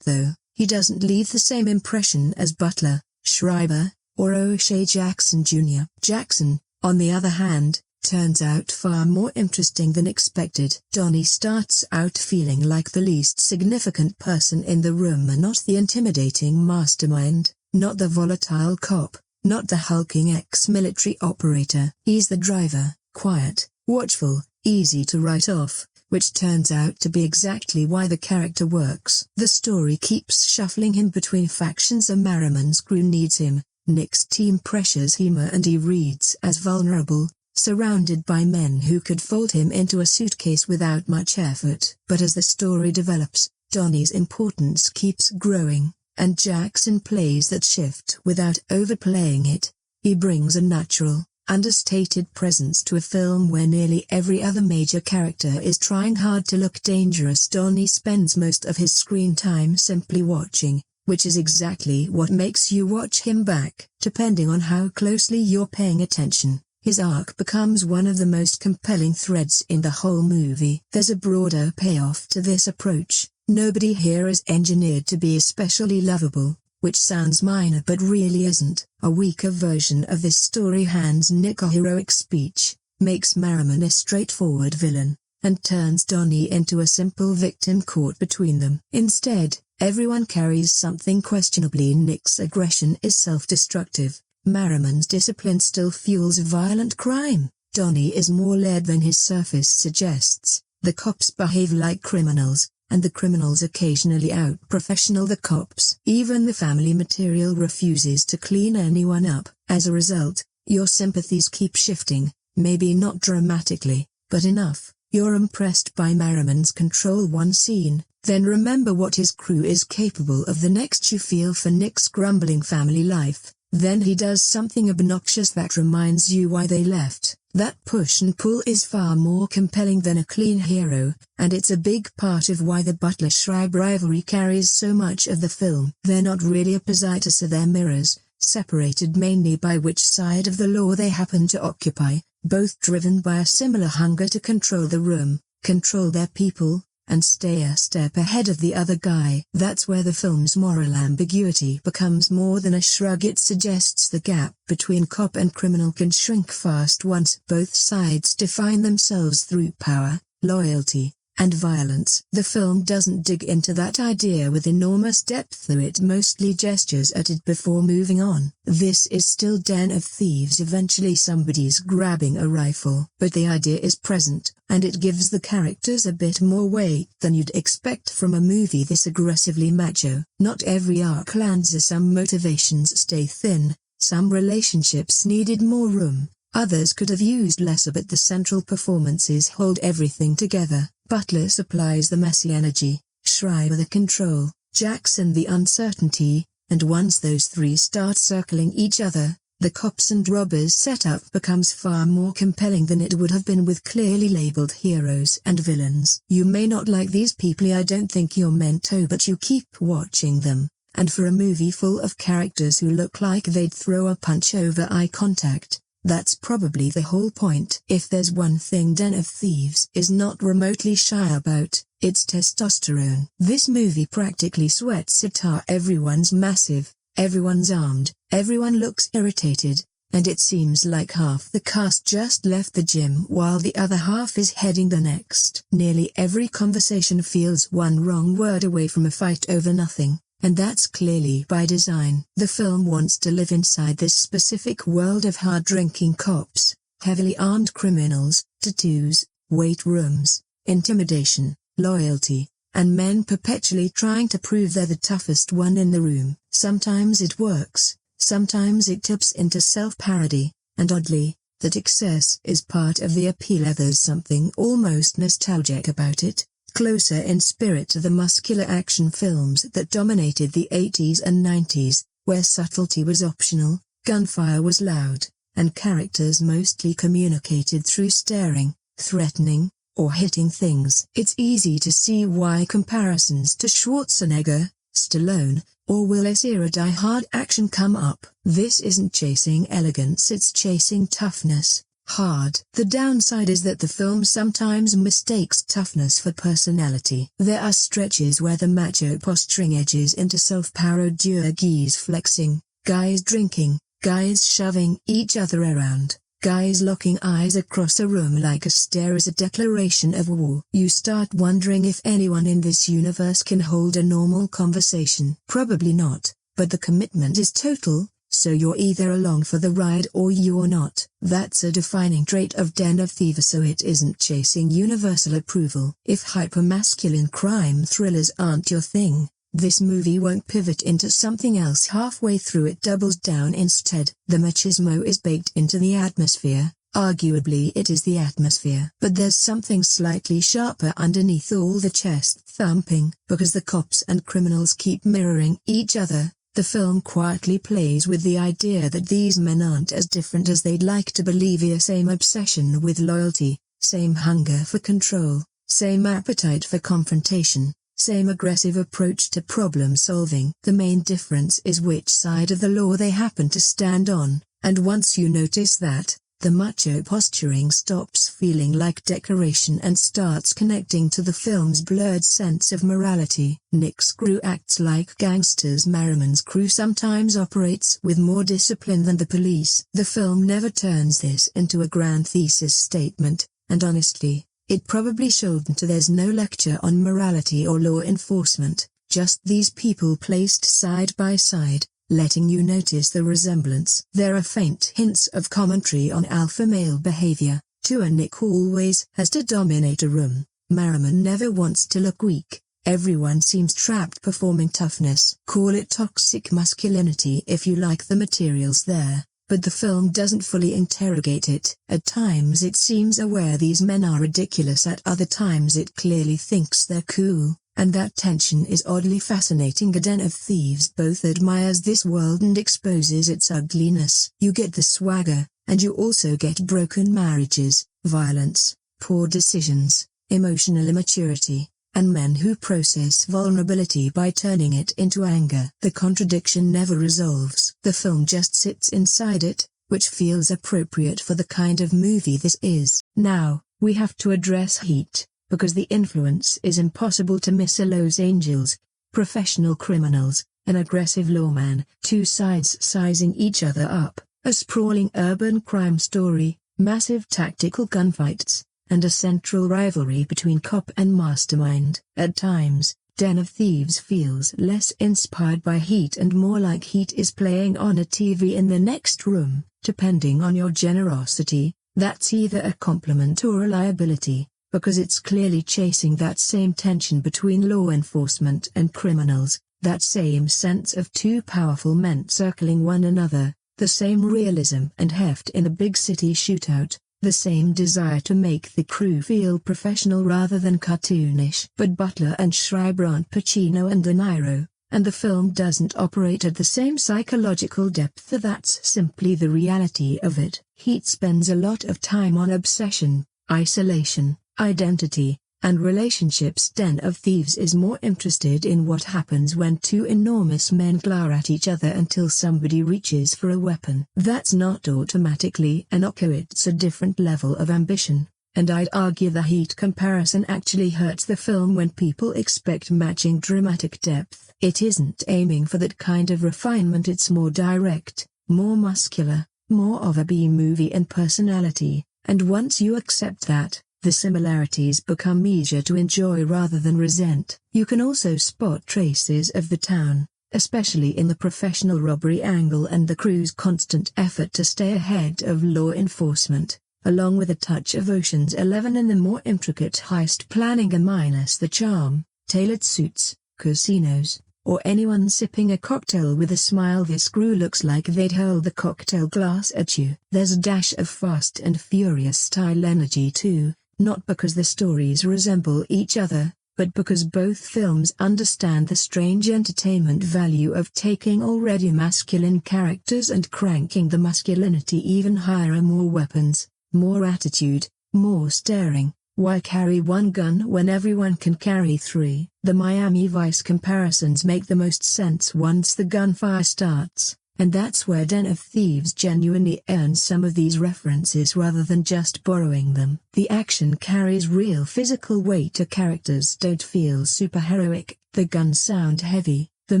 though, he doesn't leave the same impression as Butler, Schreiber, or O'Shea Jackson Jr. Jackson, on the other hand, turns out far more interesting than expected. Donnie starts out feeling like the least significant person in the room and not the intimidating mastermind, not the volatile cop, not the hulking ex-military operator. He's the driver, quiet, watchful, easy to write off, which turns out to be exactly why the character works. The story keeps shuffling him between factions. Merriman's crew needs him, Nick's team pressures him, and he reads as vulnerable, surrounded by men who could fold him into a suitcase without much effort. But as the story develops, Donnie's importance keeps growing, and Jackson plays that shift without overplaying it. He brings a natural, understated presence to a film where nearly every other major character is trying hard to look dangerous. Donnie spends most of his screen time simply watching, which is exactly what makes you watch him back. Depending on how closely you're paying attention, his arc becomes one of the most compelling threads in the whole movie. There's a broader payoff to this approach. Nobody here is engineered to be especially lovable, which sounds minor but really isn't. A weaker version of this story hands Nick a heroic speech, makes Merriman a straightforward villain, and turns Donnie into a simple victim caught between them. Instead, everyone carries something. Questionably, Nick's aggression is self-destructive. Merriman's discipline still fuels violent crime. Donnie is more layered than his surface suggests. The cops behave like criminals, and the criminals occasionally out-professional the cops. Even the family material refuses to clean anyone up. As a result, your sympathies keep shifting, maybe not dramatically, but enough. You're impressed by Merriman's control one scene, then remember what his crew is capable of the next. You feel for Nick's grumbling family life, then he does something obnoxious that reminds you why they left. That push and pull is far more compelling than a clean hero, and it's a big part of why the Butler-Schreiber rivalry carries so much of the film. They're not really opposites, they're mirrors, separated mainly by which side of the law they happen to occupy, both driven by a similar hunger to control the room, control their people, and stay a step ahead of the other guy. That's where the film's moral ambiguity becomes more than a shrug. It suggests the gap between cop and criminal can shrink fast once both sides define themselves through power, loyalty, and violence. The film doesn't dig into that idea with enormous depth, though it mostly gestures at it before moving on. This is still Den of Thieves. Eventually somebody's grabbing a rifle, but the idea is present, and it gives the characters a bit more weight than you'd expect from a movie this aggressively macho. Not every arc lands, some motivations stay thin, some relationships needed more room, others could have used less, but the central performances hold everything together. Butler supplies the messy energy, Schreiber the control, Jackson the uncertainty, and once those three start circling each other, the cops and robbers setup becomes far more compelling than it would have been with clearly labeled heroes and villains. You may not like these people, I don't think you're meant to, but you keep watching them, and for a movie full of characters who look like they'd throw a punch over eye contact, that's probably the whole point. If there's one thing Den of Thieves is not remotely shy about, it's testosterone. This movie practically sweats it out. Everyone's massive, everyone's armed, everyone looks irritated, and it seems like half the cast just left the gym while the other half is heading the next. Nearly every conversation feels one wrong word away from a fight over nothing. And that's clearly by design. The film wants to live inside this specific world of hard-drinking cops, heavily armed criminals, tattoos, weight rooms, intimidation, loyalty, and men perpetually trying to prove they're the toughest one in the room. Sometimes it works, sometimes it tips into self-parody, and oddly, that excess is part of the appeal. There's something almost nostalgic about it, closer in spirit to the muscular action films that dominated the 80s and 90s, where subtlety was optional, gunfire was loud, and characters mostly communicated through staring, threatening, or hitting things. It's easy to see why comparisons to Schwarzenegger, Stallone, or Willis-era die-hard action come up. This isn't chasing elegance, it's chasing toughness. Hard. The downside is that the film sometimes mistakes toughness for personality. There are stretches where the macho posturing edges into self-parodie, guys flexing, guys drinking, guys shoving each other around, guys locking eyes across a room like a stare is a declaration of war. You start wondering if anyone in this universe can hold a normal conversation. Probably not, but the commitment is total. So you're either along for the ride or you're not. That's a defining trait of Den of Thieves, so it isn't chasing universal approval. If hypermasculine crime thrillers aren't your thing, this movie won't pivot into something else halfway through, it doubles down instead. The machismo is baked into the atmosphere. Arguably it is the atmosphere. But there's something slightly sharper underneath all the chest thumping. Because the cops and criminals keep mirroring each other, the film quietly plays with the idea that these men aren't as different as they'd like to believe. Same obsession with loyalty, same hunger for control, same appetite for confrontation, same aggressive approach to problem solving. The main difference is which side of the law they happen to stand on, and once you notice that, the macho posturing stops feeling like decoration and starts connecting to the film's blurred sense of morality. Nick's crew acts like gangsters. Merriman's crew sometimes operates with more discipline than the police. The film never turns this into a grand thesis statement, and honestly, it probably shouldn't. There's no lecture on morality or law enforcement, just these people placed side by side, letting you notice the resemblance. There are faint hints of commentary on alpha male behavior. Nick always has to dominate a room. Merriman never wants to look weak. Everyone seems trapped performing toughness. Call it toxic masculinity if you like, the materials there, but the film doesn't fully interrogate it. At times it seems aware these men are ridiculous, at other times it clearly thinks they're cool. And that tension is oddly fascinating. A Den of Thieves both admires this world and exposes its ugliness. You get the swagger, and you also get broken marriages, violence, poor decisions, emotional immaturity, and men who process vulnerability by turning it into anger. The contradiction never resolves. The film just sits inside it, which feels appropriate for the kind of movie this is. Now, we have to address Heat, because the influence is impossible to miss. Los Angeles, professional criminals, an aggressive lawman, two sides sizing each other up, a sprawling urban crime story, massive tactical gunfights, and a central rivalry between cop and mastermind. At times, Den of Thieves feels less inspired by Heat and more like Heat is playing on a TV in the next room. Depending on your generosity, that's either a compliment or a liability, because it's clearly chasing that same tension between law enforcement and criminals, that same sense of two powerful men circling one another, the same realism and heft in a big city shootout, the same desire to make the crew feel professional rather than cartoonish. But Butler and Schreiber aren't Pacino and De Niro, and the film doesn't operate at the same psychological depth. That's simply the reality of it. Heat spends a lot of time on obsession, isolation, identity, and relationships. Den of Thieves is more interested in what happens when two enormous men glare at each other until somebody reaches for a weapon. That's not automatically an okay, it's a different level of ambition, and I'd argue the Heat comparison actually hurts the film when people expect matching dramatic depth. It isn't aiming for that kind of refinement, it's more direct, more muscular, more of a B-movie in personality, and once you accept that, the similarities become easier to enjoy rather than resent. You can also spot traces of the town, especially in the professional robbery angle and the crew's constant effort to stay ahead of law enforcement, along with a touch of Ocean's 11 in the more intricate heist planning. Minus the charm, tailored suits, casinos, or anyone sipping a cocktail with a smile, this crew looks like they'd hurl the cocktail glass at you. There's a dash of Fast and Furious style energy too, not because the stories resemble each other, but because both films understand the strange entertainment value of taking already masculine characters and cranking the masculinity even higher. More weapons, more attitude, more staring. Why carry one gun when everyone can carry three? The Miami Vice comparisons make the most sense once the gunfire starts, and that's where Den of Thieves genuinely earns some of these references rather than just borrowing them. The action carries real physical weight. The characters don't feel superheroic, the guns sound heavy, the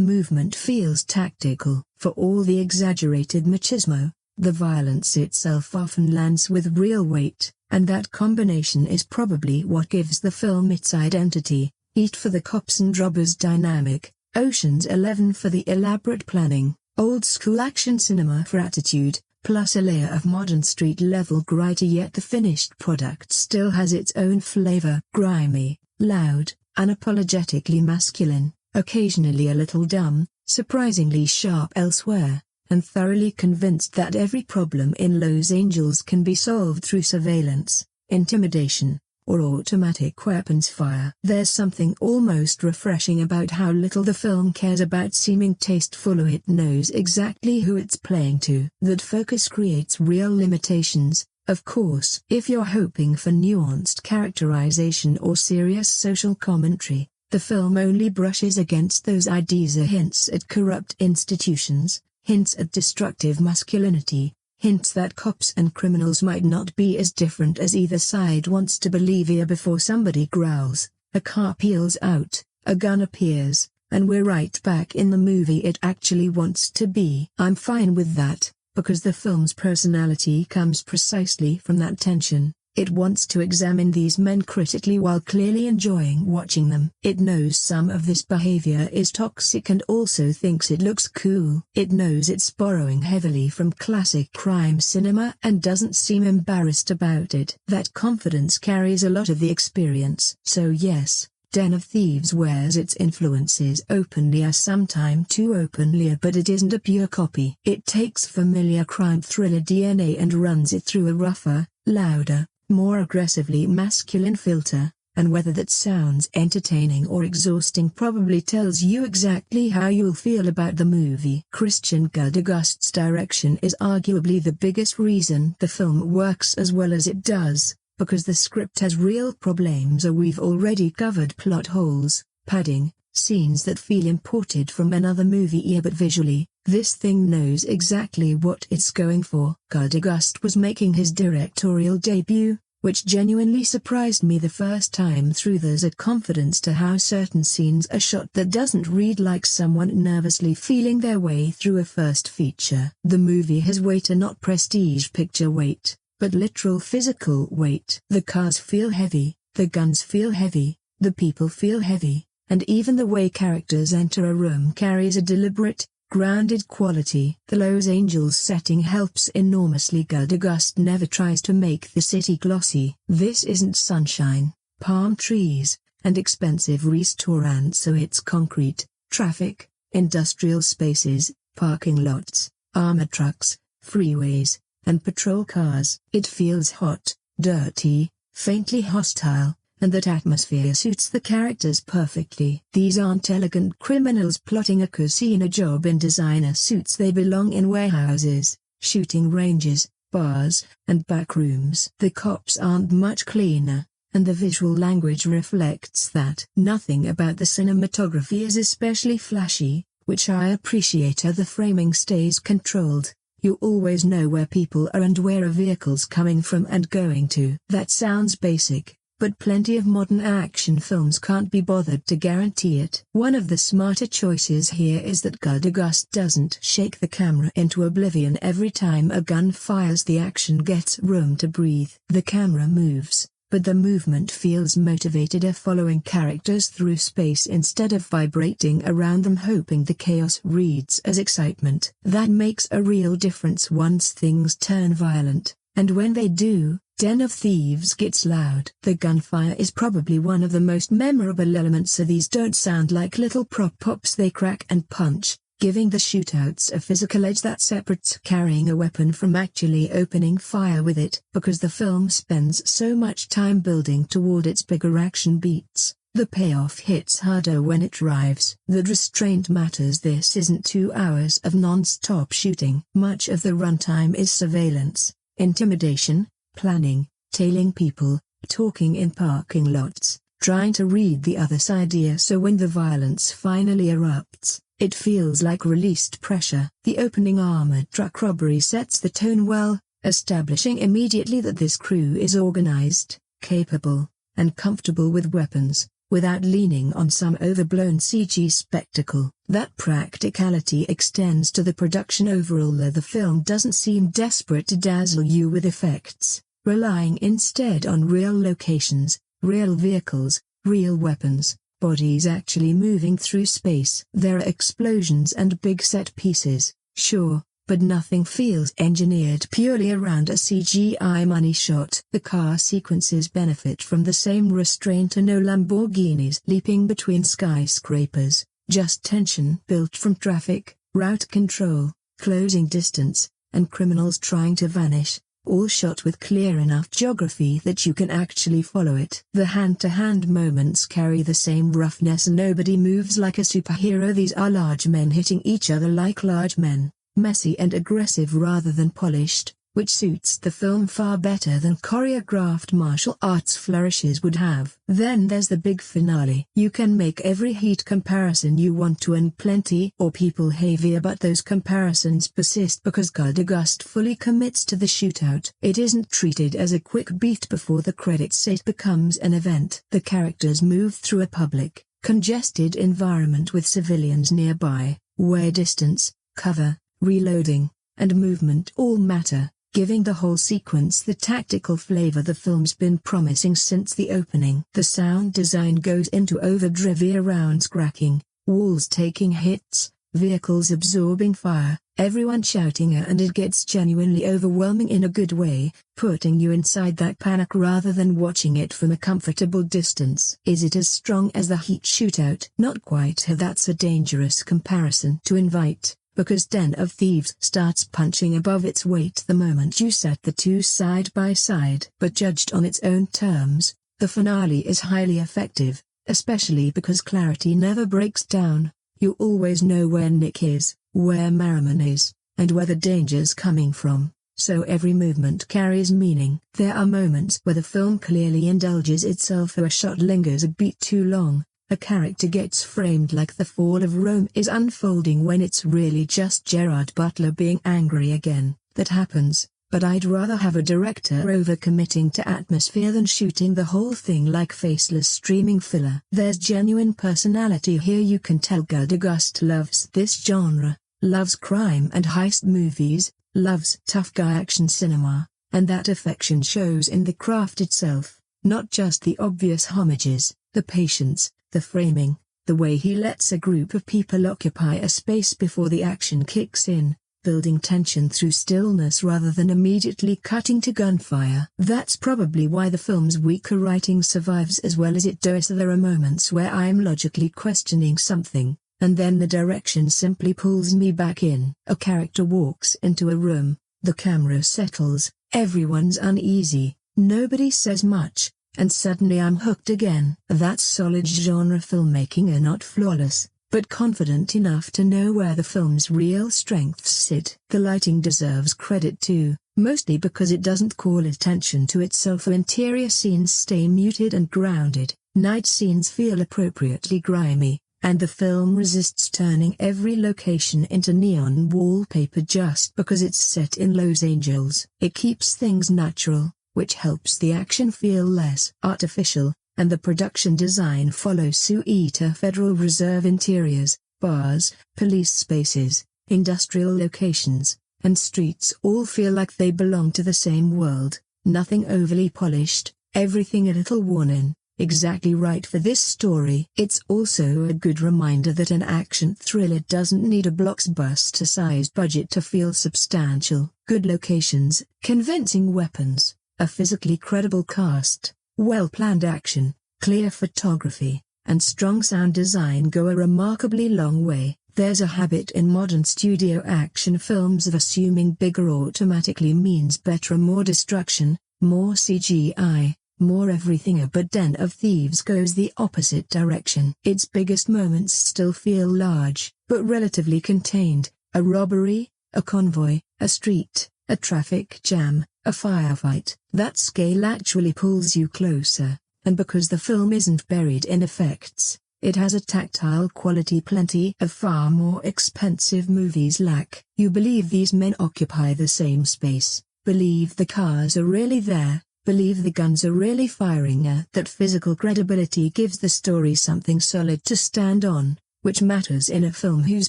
movement feels tactical. For all the exaggerated machismo, the violence itself often lands with real weight. And that combination is probably what gives the film its identity. Eat for the cops and robbers dynamic, Ocean's 11 for the elaborate planning, old school action cinema for attitude, plus a layer of modern street-level gritty, yet the finished product still has its own flavor. Grimy, loud, unapologetically masculine, occasionally a little dumb, surprisingly sharp elsewhere, and thoroughly convinced that every problem in Los Angeles can be solved through surveillance, intimidation, or automatic weapons fire. There's something almost refreshing about how little the film cares about seeming tasteful, or it knows exactly who it's playing to. That focus creates real limitations, of course. If you're hoping for nuanced characterization or serious social commentary, the film only brushes against those ideas. Hints at corrupt institutions, hints at destructive masculinity, hints that cops and criminals might not be as different as either side wants to believe. Here before somebody growls, a car peels out, a gun appears, and we're right back in the movie it actually wants to be. I'm fine with that, because the film's personality comes precisely from that tension. It wants to examine these men critically while clearly enjoying watching them. It knows some of this behavior is toxic and also thinks it looks cool. It knows it's borrowing heavily from classic crime cinema and doesn't seem embarrassed about it. That confidence carries a lot of the experience. So yes, Den of Thieves wears its influences openly, sometimes too openly, but it isn't a pure copy. It takes familiar crime thriller DNA and runs it through a rougher, louder, more aggressively masculine filter, and whether that sounds entertaining or exhausting probably tells you exactly how you'll feel about the movie. Christian Guldegust's direction is arguably the biggest reason the film works as well as it does, because the script has real problems, or we've already covered plot holes, padding, scenes that feel imported from another movie, but visually, this thing knows exactly what it's going for. Guldegust was making his directorial debut, which genuinely surprised me the first time through. There's a confidence to how certain scenes are shot that doesn't read like someone nervously feeling their way through a first feature. The movie has weight, and not prestige picture weight, but literal physical weight. The cars feel heavy, the guns feel heavy, the people feel heavy, and even the way characters enter a room carries a deliberate, grounded quality. The Los Angeles setting helps enormously. Guldegust never tries to make the city glossy. This isn't sunshine, palm trees, and expensive restaurants, so it's concrete, traffic, industrial spaces, parking lots, armored trucks, freeways, and patrol cars. It feels hot, dirty, faintly hostile, and that atmosphere suits the characters perfectly. These aren't elegant criminals plotting a casino job in designer suits. They belong in warehouses, shooting ranges, bars, and back rooms. The cops aren't much cleaner, and the visual language reflects that. Nothing about the cinematography is especially flashy, which I appreciate. The framing stays controlled. You always know where people are and where a vehicle's coming from and going to. That sounds basic, but plenty of modern action films can't be bothered to guarantee it. One of the smarter choices here is that Guldegust doesn't shake the camera into oblivion every time a gun fires. The action gets room to breathe. The camera moves, but the movement feels motivated, following characters through space instead of vibrating around them, hoping the chaos reads as excitement. That makes a real difference once things turn violent, and when they do, Den of Thieves gets loud. The gunfire is probably one of the most memorable elements. These don't sound like little prop pops, they crack and punch, giving the shootouts a physical edge that separates carrying a weapon from actually opening fire with it. Because the film spends so much time building toward its bigger action beats, The payoff hits harder when it arrives. The restraint matters. This isn't 2 hours of non-stop shooting. Much of the runtime is surveillance, intimidation, planning, tailing people, talking in parking lots, trying to read the other side ear, so when the violence finally erupts, it feels like released pressure. The opening armored truck robbery sets the tone well, establishing immediately that this crew is organized, capable, and comfortable with weapons, without leaning on some overblown CG spectacle. That practicality extends to the production overall, though the film doesn't seem desperate to dazzle you with effects, relying instead on real locations, real vehicles, real weapons, bodies actually moving through space. There are explosions and big set pieces, sure, but nothing feels engineered purely around a CGI money shot. The car sequences benefit from the same restraint, and no Lamborghinis leaping between skyscrapers, just tension built from traffic, route control, closing distance, and criminals trying to vanish, all shot with clear enough geography that you can actually follow it. The hand-to-hand moments carry the same roughness, and nobody moves like a superhero. These are large men hitting each other like large men, messy and aggressive rather than polished, which suits the film far better than choreographed martial arts flourishes would have. Then there's the big finale. You can make every heat comparison you want to, and plenty or people heavier, but those comparisons persist because Gardegust fully commits to the shootout. It isn't treated as a quick beat before the credits. It becomes an event. The characters move through a public, congested environment with civilians nearby, where distance, cover, reloading, and movement all matter, giving the whole sequence the tactical flavor the film's been promising since the opening. The sound design goes into overdrive, rounds cracking, walls taking hits, vehicles absorbing fire, everyone shouting, and it gets genuinely overwhelming in a good way, putting you inside that panic rather than watching it from a comfortable distance. Is it as strong as the Heat shootout? Not quite. That's a dangerous comparison to invite, because Den of Thieves starts punching above its weight the moment you set the two side by side. But judged on its own terms, the finale is highly effective, especially because clarity never breaks down. You always know where Nick is, where Merriman is, and where the danger's coming from, so every movement carries meaning. There are moments where the film clearly indulges itself, or a shot lingers a beat too long. A character gets framed like the fall of Rome is unfolding when it's really just Gerard Butler being angry again. That happens, but I'd rather have a director overcommitting to atmosphere than shooting the whole thing like faceless streaming filler. There's genuine personality here. You can tell Gardegust loves this genre, loves crime and heist movies, loves tough guy action cinema, and that affection shows in the craft itself, not just the obvious homages, the patience, the framing, the way he lets a group of people occupy a space before the action kicks in, building tension through stillness rather than immediately cutting to gunfire. That's probably why the film's weaker writing survives as well as it does. There are moments where I'm logically questioning something, and then the direction simply pulls me back in. A character walks into a room, the camera settles, everyone's uneasy, nobody says much, and suddenly I'm hooked again. That's solid genre filmmaking, and not flawless, but confident enough to know where the film's real strengths sit. The lighting deserves credit too, mostly because it doesn't call attention to itself. Interior scenes stay muted and grounded, night scenes feel appropriately grimy, and the film resists turning every location into neon wallpaper just because it's set in Los Angeles. It keeps things natural, which helps the action feel less artificial, and the production design follows suit. Federal Reserve interiors, bars, police spaces, industrial locations, and streets all feel like they belong to the same world. Nothing overly polished, everything a little worn in, exactly right for this story. It's also a good reminder that an action thriller doesn't need a blockbuster-sized budget to feel substantial. Good locations, convincing weapons, a physically credible cast, well-planned action, clear photography, and strong sound design go a remarkably long way. There's a habit in modern studio action films of assuming bigger automatically means better, more destruction, more CGI, more everything, but Den of Thieves goes the opposite direction. Its biggest moments still feel large, but relatively contained. A robbery, a convoy, a street, a traffic jam, a firefight. That scale actually pulls you closer, and because the film isn't buried in effects, it has a tactile quality plenty of far more expensive movies lack. You believe these men occupy the same space, believe the cars are really there, believe the guns are really firing. That physical credibility gives the story something solid to stand on, which matters in a film whose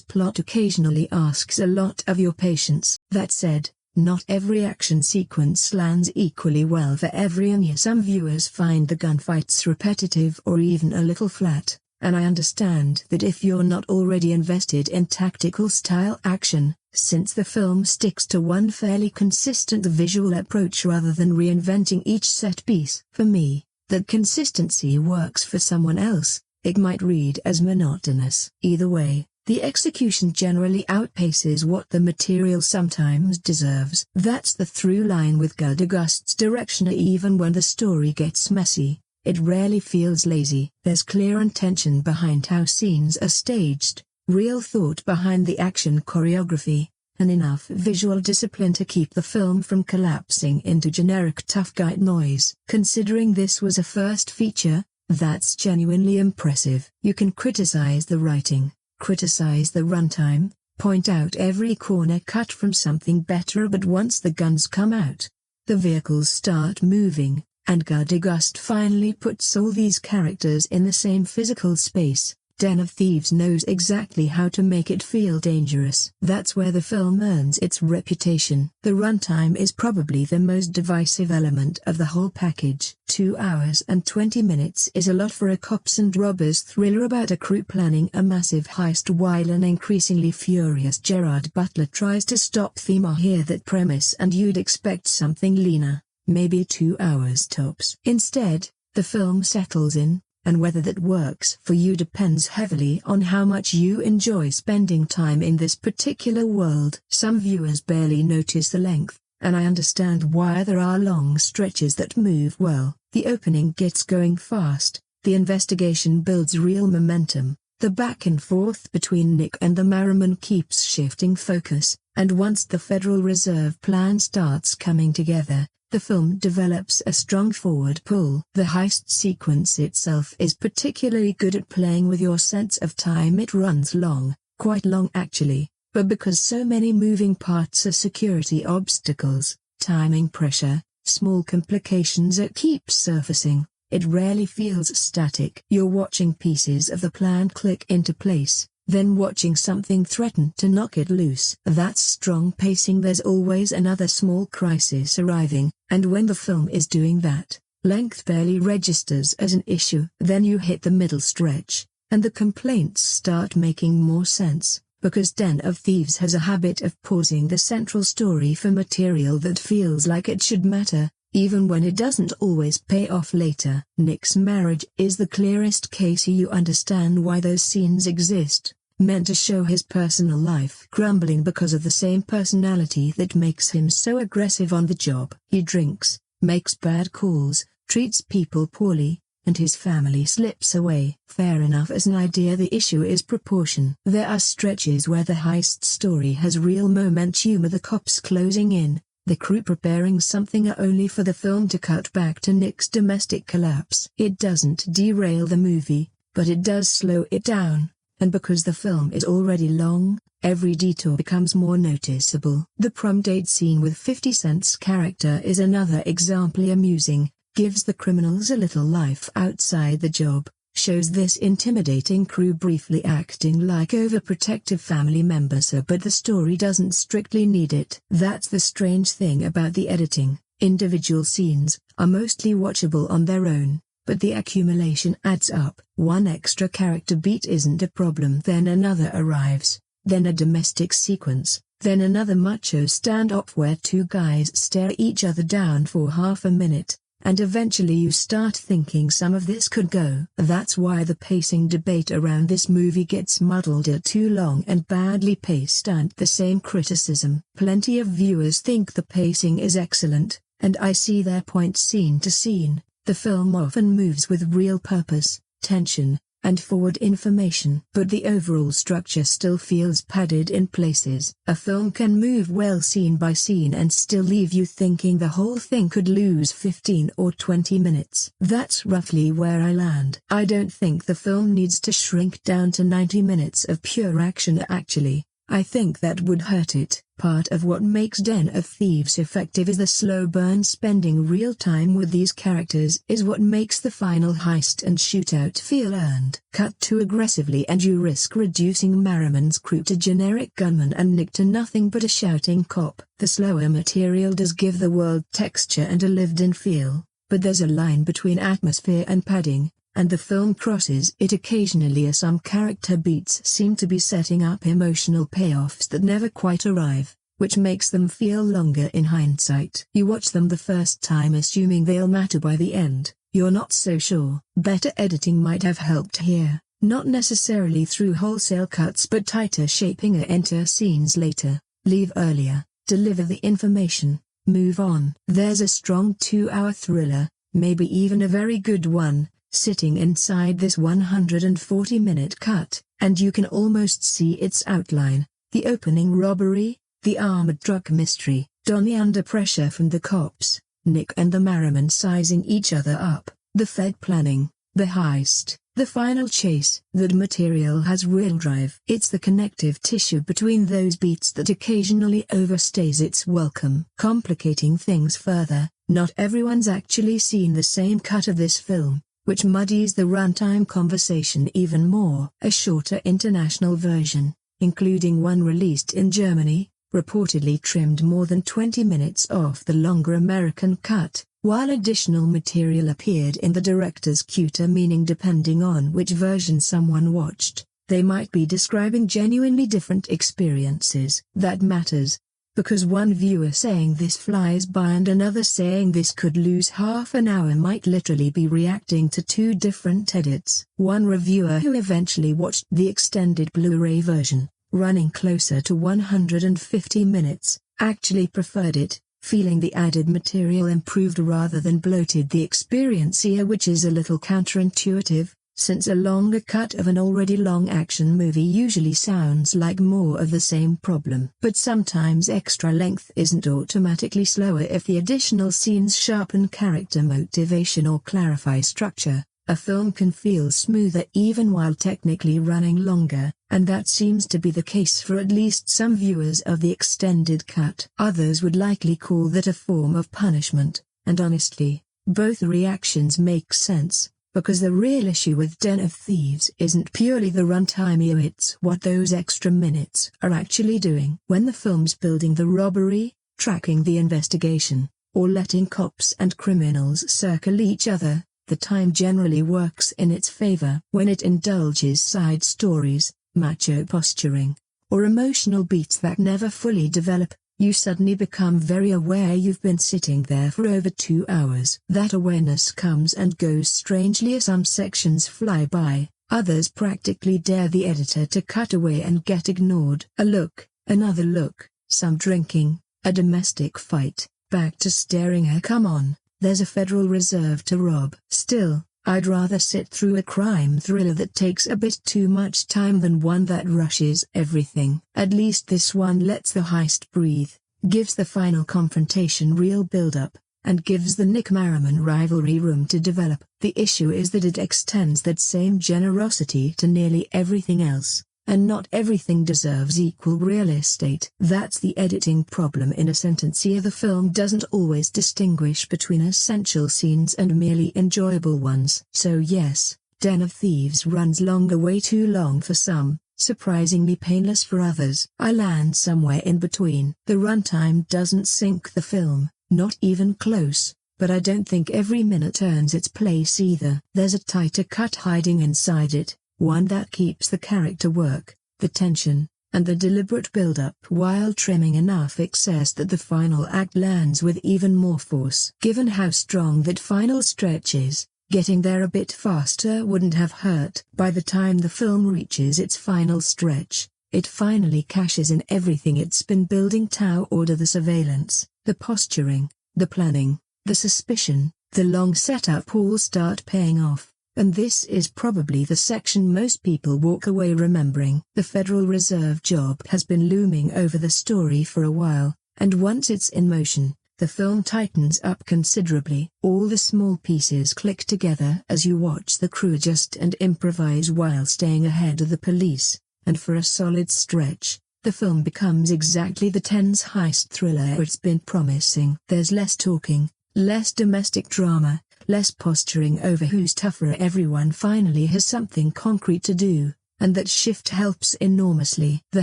plot occasionally asks a lot of your patience. That said, not every action sequence lands equally well for everyone. Some viewers find the gunfights repetitive or even a little flat, and I understand that if you're not already invested in tactical style action, since the film sticks to one fairly consistent visual approach rather than reinventing each set piece. For me, that consistency works. For someone else, it might read as monotonous. Either way, the execution generally outpaces what the material sometimes deserves. That's the through line with Gudagust's direction. Even when the story gets messy, it rarely feels lazy. There's clear intention behind how scenes are staged, real thought behind the action choreography, and enough visual discipline to keep the film from collapsing into generic tough guy noise. Considering this was a first feature, that's genuinely impressive. You can criticize the writing, criticize the runtime, point out every corner cut from something better, but once the guns come out, the vehicles start moving, and Gudagust finally puts all these characters in the same physical space. Den of Thieves knows exactly how to make it feel dangerous. That's where the film earns its reputation. The runtime is probably the most divisive element of the whole package. 2 hours and 20 minutes is a lot for a cops and robbers thriller about a crew planning a massive heist while an increasingly furious Gerard Butler tries to stop them. I hear that premise and you'd expect something leaner, maybe 2 hours tops. Instead, the film settles in, and whether that works for you depends heavily on how much you enjoy spending time in this particular world. Some viewers barely notice the length, and I understand why. There are long stretches that move well. The opening gets going fast, the investigation builds real momentum, the back and forth between Nick and the Merriman keeps shifting focus, and once the Federal Reserve plan starts coming together, the film develops a strong forward pull. The heist sequence itself is particularly good at playing with your sense of time. It runs long, quite long actually, but because so many moving parts are security obstacles, timing pressure, small complications, it keeps surfacing. It rarely feels static. You're watching pieces of the plan click into place, then watching something threaten to knock it loose. That's strong pacing. There's always another small crisis arriving, and when the film is doing that, length barely registers as an issue. Then you hit the middle stretch, and the complaints start making more sense, because Den of Thieves has a habit of pausing the central story for material that feels like it should matter, even when it doesn't always pay off later. Nick's marriage is the clearest case. You understand why those scenes exist, meant to show his personal life crumbling because of the same personality that makes him so aggressive on the job. He drinks, makes bad calls, treats people poorly, and his family slips away. Fair enough as an idea. The issue is proportion. There are stretches where the heist story has real momentum, the cops closing in, the crew preparing something, only for the film to cut back to Nick's domestic collapse. It doesn't derail the movie, but it does slow it down. And because the film is already long, every detour becomes more noticeable. The prom date scene with 50 Cent's character is another example. Amusing, gives the criminals a little life outside the job, shows this intimidating crew briefly acting like overprotective family members, but the story doesn't strictly need it. That's the strange thing about the editing. Individual scenes are mostly watchable on their own, but the accumulation adds up. One extra character beat isn't a problem, then another arrives, then a domestic sequence, then another macho standoff where two guys stare each other down for half a minute, and eventually you start thinking some of this could go. That's why the pacing debate around this movie gets muddled. Too long and badly paced aren't the same criticism. Plenty of viewers think the pacing is excellent, and I see their point scene to scene, The film often moves with real purpose, tension, and forward information. But the overall structure still feels padded in places. A film can move well scene by scene and still leave you thinking the whole thing could lose 15 or 20 minutes. That's roughly where I land. I don't think the film needs to shrink down to 90 minutes of pure action actually. I think that would hurt it. Part of what makes Den of Thieves effective is the slow burn. Spending real time with these characters is what makes the final heist and shootout feel earned. Cut too aggressively and you risk reducing Merriman's crew to generic gunman and Nick to nothing but a shouting cop. The slower material does give the world texture and a lived-in feel, but there's a line between atmosphere and padding, and the film crosses it occasionally as some character beats seem to be setting up emotional payoffs that never quite arrive, which makes them feel longer in hindsight. You watch them the first time assuming they'll matter by the end. You're not so sure. Better editing might have helped here, not necessarily through wholesale cuts but tighter shaping. Enter scenes later, leave earlier, deliver the information, move on. There's a strong 2-hour thriller, maybe even a very good one, sitting inside this 140-minute cut, and you can almost see its outline. The opening robbery, the armored truck mystery, Donnie under pressure from the cops, Nick and the Merriman sizing each other up, the Fed planning, the heist, the final chase. That material has real drive. It's the connective tissue between those beats that occasionally overstays its welcome. Complicating things further, not everyone's actually seen the same cut of this film, which muddies the runtime conversation even more. A shorter international version, including one released in Germany, reportedly trimmed more than 20 minutes off the longer American cut, while additional material appeared in the director's cuter, meaning depending on which version someone watched, they might be describing genuinely different experiences. That matters, because one viewer saying this flies by and another saying this could lose half an hour might literally be reacting to two different edits. One reviewer who eventually watched the extended Blu-ray version, running closer to 150 minutes, actually preferred it, feeling the added material improved rather than bloated the experience here, which is a little counterintuitive, since a longer cut of an already long action movie usually sounds like more of the same problem. But sometimes extra length isn't automatically slower if the additional scenes sharpen character motivation or clarify structure. A film can feel smoother even while technically running longer, and that seems to be the case for at least some viewers of the extended cut. Others would likely call that a form of punishment, and honestly, both reactions make sense, because the real issue with Den of Thieves isn't purely the runtime, it's what those extra minutes are actually doing. When the film's building the robbery, tracking the investigation, or letting cops and criminals circle each other, the time generally works in its favor. When it indulges side stories, macho posturing, or emotional beats that never fully develop, you suddenly become very aware you've been sitting there for over 2 hours. That awareness comes and goes strangely as some sections fly by, others practically dare the editor to cut away and get ignored. A look, another look, some drinking, a domestic fight, back to staring her. Come on, there's a Federal Reserve to rob. Still, I'd rather sit through a crime thriller that takes a bit too much time than one that rushes everything. At least this one lets the heist breathe, gives the final confrontation real build-up, and gives the Nick Merriman rivalry room to develop. The issue is that it extends that same generosity to nearly everything else, and not everything deserves equal real estate. That's the editing problem in a sentence here. The film doesn't always distinguish between essential scenes and merely enjoyable ones. So yes, Den of Thieves runs longer, way too long for some, surprisingly painless for others. I land somewhere in between. The runtime doesn't sink the film, not even close, but I don't think every minute earns its place either. There's a tighter cut hiding inside it, one that keeps the character work, the tension, and the deliberate build-up while trimming enough excess that the final act lands with even more force. Given how strong that final stretch is, getting there a bit faster wouldn't have hurt. By the time the film reaches its final stretch, it finally cashes in everything it's been building to: order, the surveillance, the posturing, the planning, the suspicion, The long setup all start paying off, and this is probably the section most people walk away remembering. The Federal Reserve job has been looming over the story for a while, and once it's in motion, the film tightens up considerably. All the small pieces click together as you watch the crew adjust and improvise while staying ahead of the police, and for a solid stretch, the film becomes exactly the tense heist thriller it's been promising. There's less talking, less domestic drama, less posturing over who's tougher. Everyone finally has something concrete to do, and that shift helps enormously. The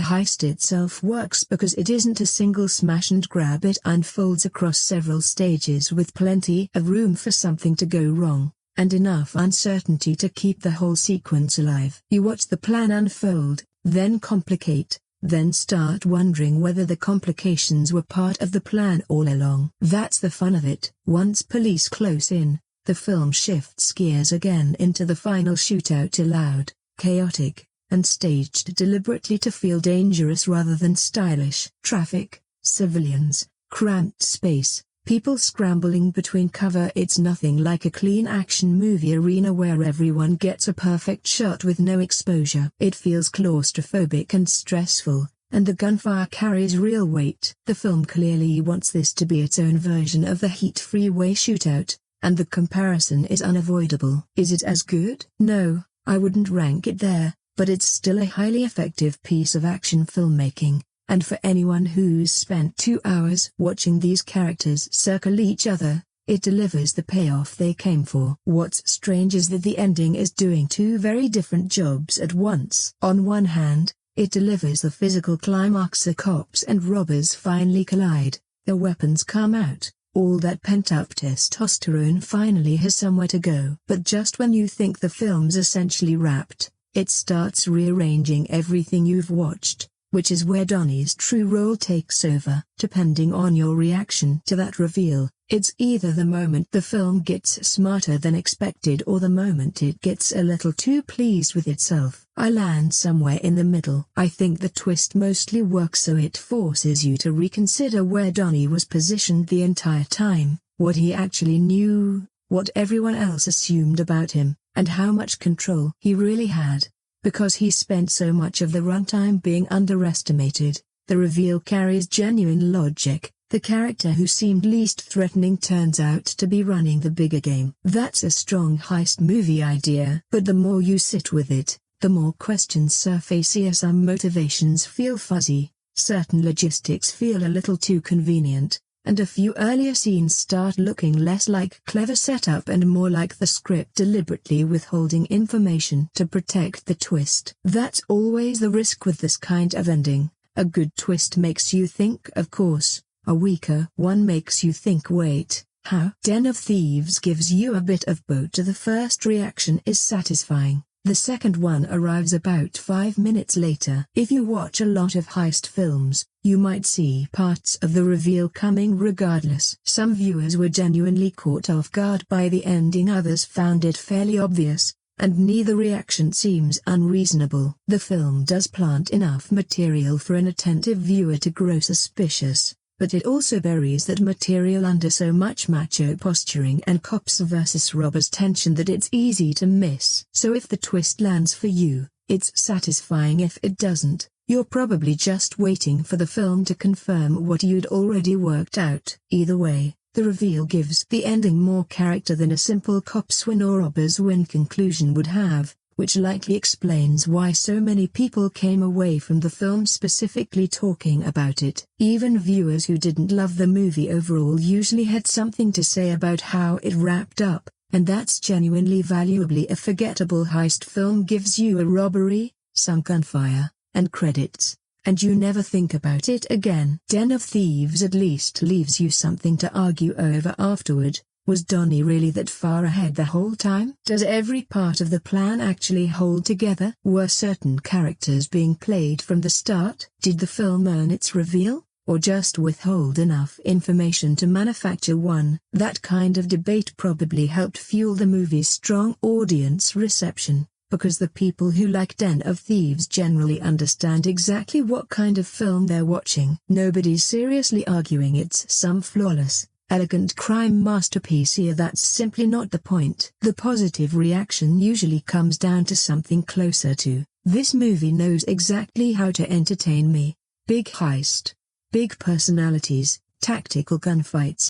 heist itself works because it isn't a single smash and grab. It unfolds across several stages with plenty of room for something to go wrong, and enough uncertainty to keep the whole sequence alive. You watch the plan unfold, then complicate, then start wondering whether the complications were part of the plan all along. That's the fun of it. Once police close in, the film shifts gears again into the final shootout. Loud, chaotic, and staged deliberately to feel dangerous rather than stylish. Traffic, civilians, cramped space, people scrambling between cover. It's nothing like a clean action movie arena where everyone gets a perfect shot with no exposure. It feels claustrophobic and stressful, and the gunfire carries real weight. The film clearly wants this to be its own version of the Heat freeway shootout, and the comparison is unavoidable. Is it as good? No, I wouldn't rank it there, but it's still a highly effective piece of action filmmaking, and for anyone who's spent 2 hours watching these characters circle each other, it delivers the payoff they came for. What's strange is that the ending is doing two very different jobs at once. On one hand, it delivers the physical climax. The cops and robbers finally collide, the weapons come out, all that pent-up testosterone finally has somewhere to go. But just when you think the film's essentially wrapped, it starts rearranging everything you've watched, which is where Donnie's true role takes over. Depending on your reaction to that reveal, it's either the moment the film gets smarter than expected or the moment it gets a little too pleased with itself. I land somewhere in the middle. I think the twist mostly works so it forces you to reconsider where Donnie was positioned the entire time, what he actually knew, what everyone else assumed about him, and how much control he really had. Because he spent so much of the runtime being underestimated, the reveal carries genuine logic. The character who seemed least threatening turns out to be running the bigger game. That's a strong heist movie idea, but the more you sit with it, the more questions surface. Some motivations feel fuzzy, certain logistics feel a little too convenient, and a few earlier scenes start looking less like clever setup and more like the script deliberately withholding information to protect the twist. That's always the risk with this kind of ending. A good twist makes you think, of course. A weaker one makes you think, wait, how? Den of Thieves gives you a bit of both. The first reaction is satisfying. The second one arrives about 5 minutes later. If you watch a lot of heist films, you might see parts of the reveal coming regardless. Some viewers were genuinely caught off guard by the ending, others found it fairly obvious, and neither reaction seems unreasonable. The film does plant enough material for an attentive viewer to grow suspicious, but it also buries that material under so much macho posturing and cops versus robbers tension that it's easy to miss. So if the twist lands for you, it's satisfying. If it doesn't, you're probably just waiting for the film to confirm what you'd already worked out. Either way, the reveal gives the ending more character than a simple cops win or robbers win conclusion would have, which likely explains why so many people came away from the film specifically talking about it. Even viewers who didn't love the movie overall usually had something to say about how it wrapped up, and that's genuinely valuable. A forgettable heist film gives you a robbery, some gunfire, and credits, and you never think about it again. Den of Thieves at least leaves you something to argue over afterward. Was Donnie really that far ahead the whole time? Does every part of the plan actually hold together? Were certain characters being played from the start? Did the film earn its reveal, or just withhold enough information to manufacture one? That kind of debate probably helped fuel the movie's strong audience reception, because the people who like Den of Thieves generally understand exactly what kind of film they're watching. Nobody's seriously arguing it's some flawless, elegant crime masterpiece here. That's simply not the point. The positive reaction usually comes down to something closer to, this movie knows exactly how to entertain me. Big heist, big personalities, tactical gunfights,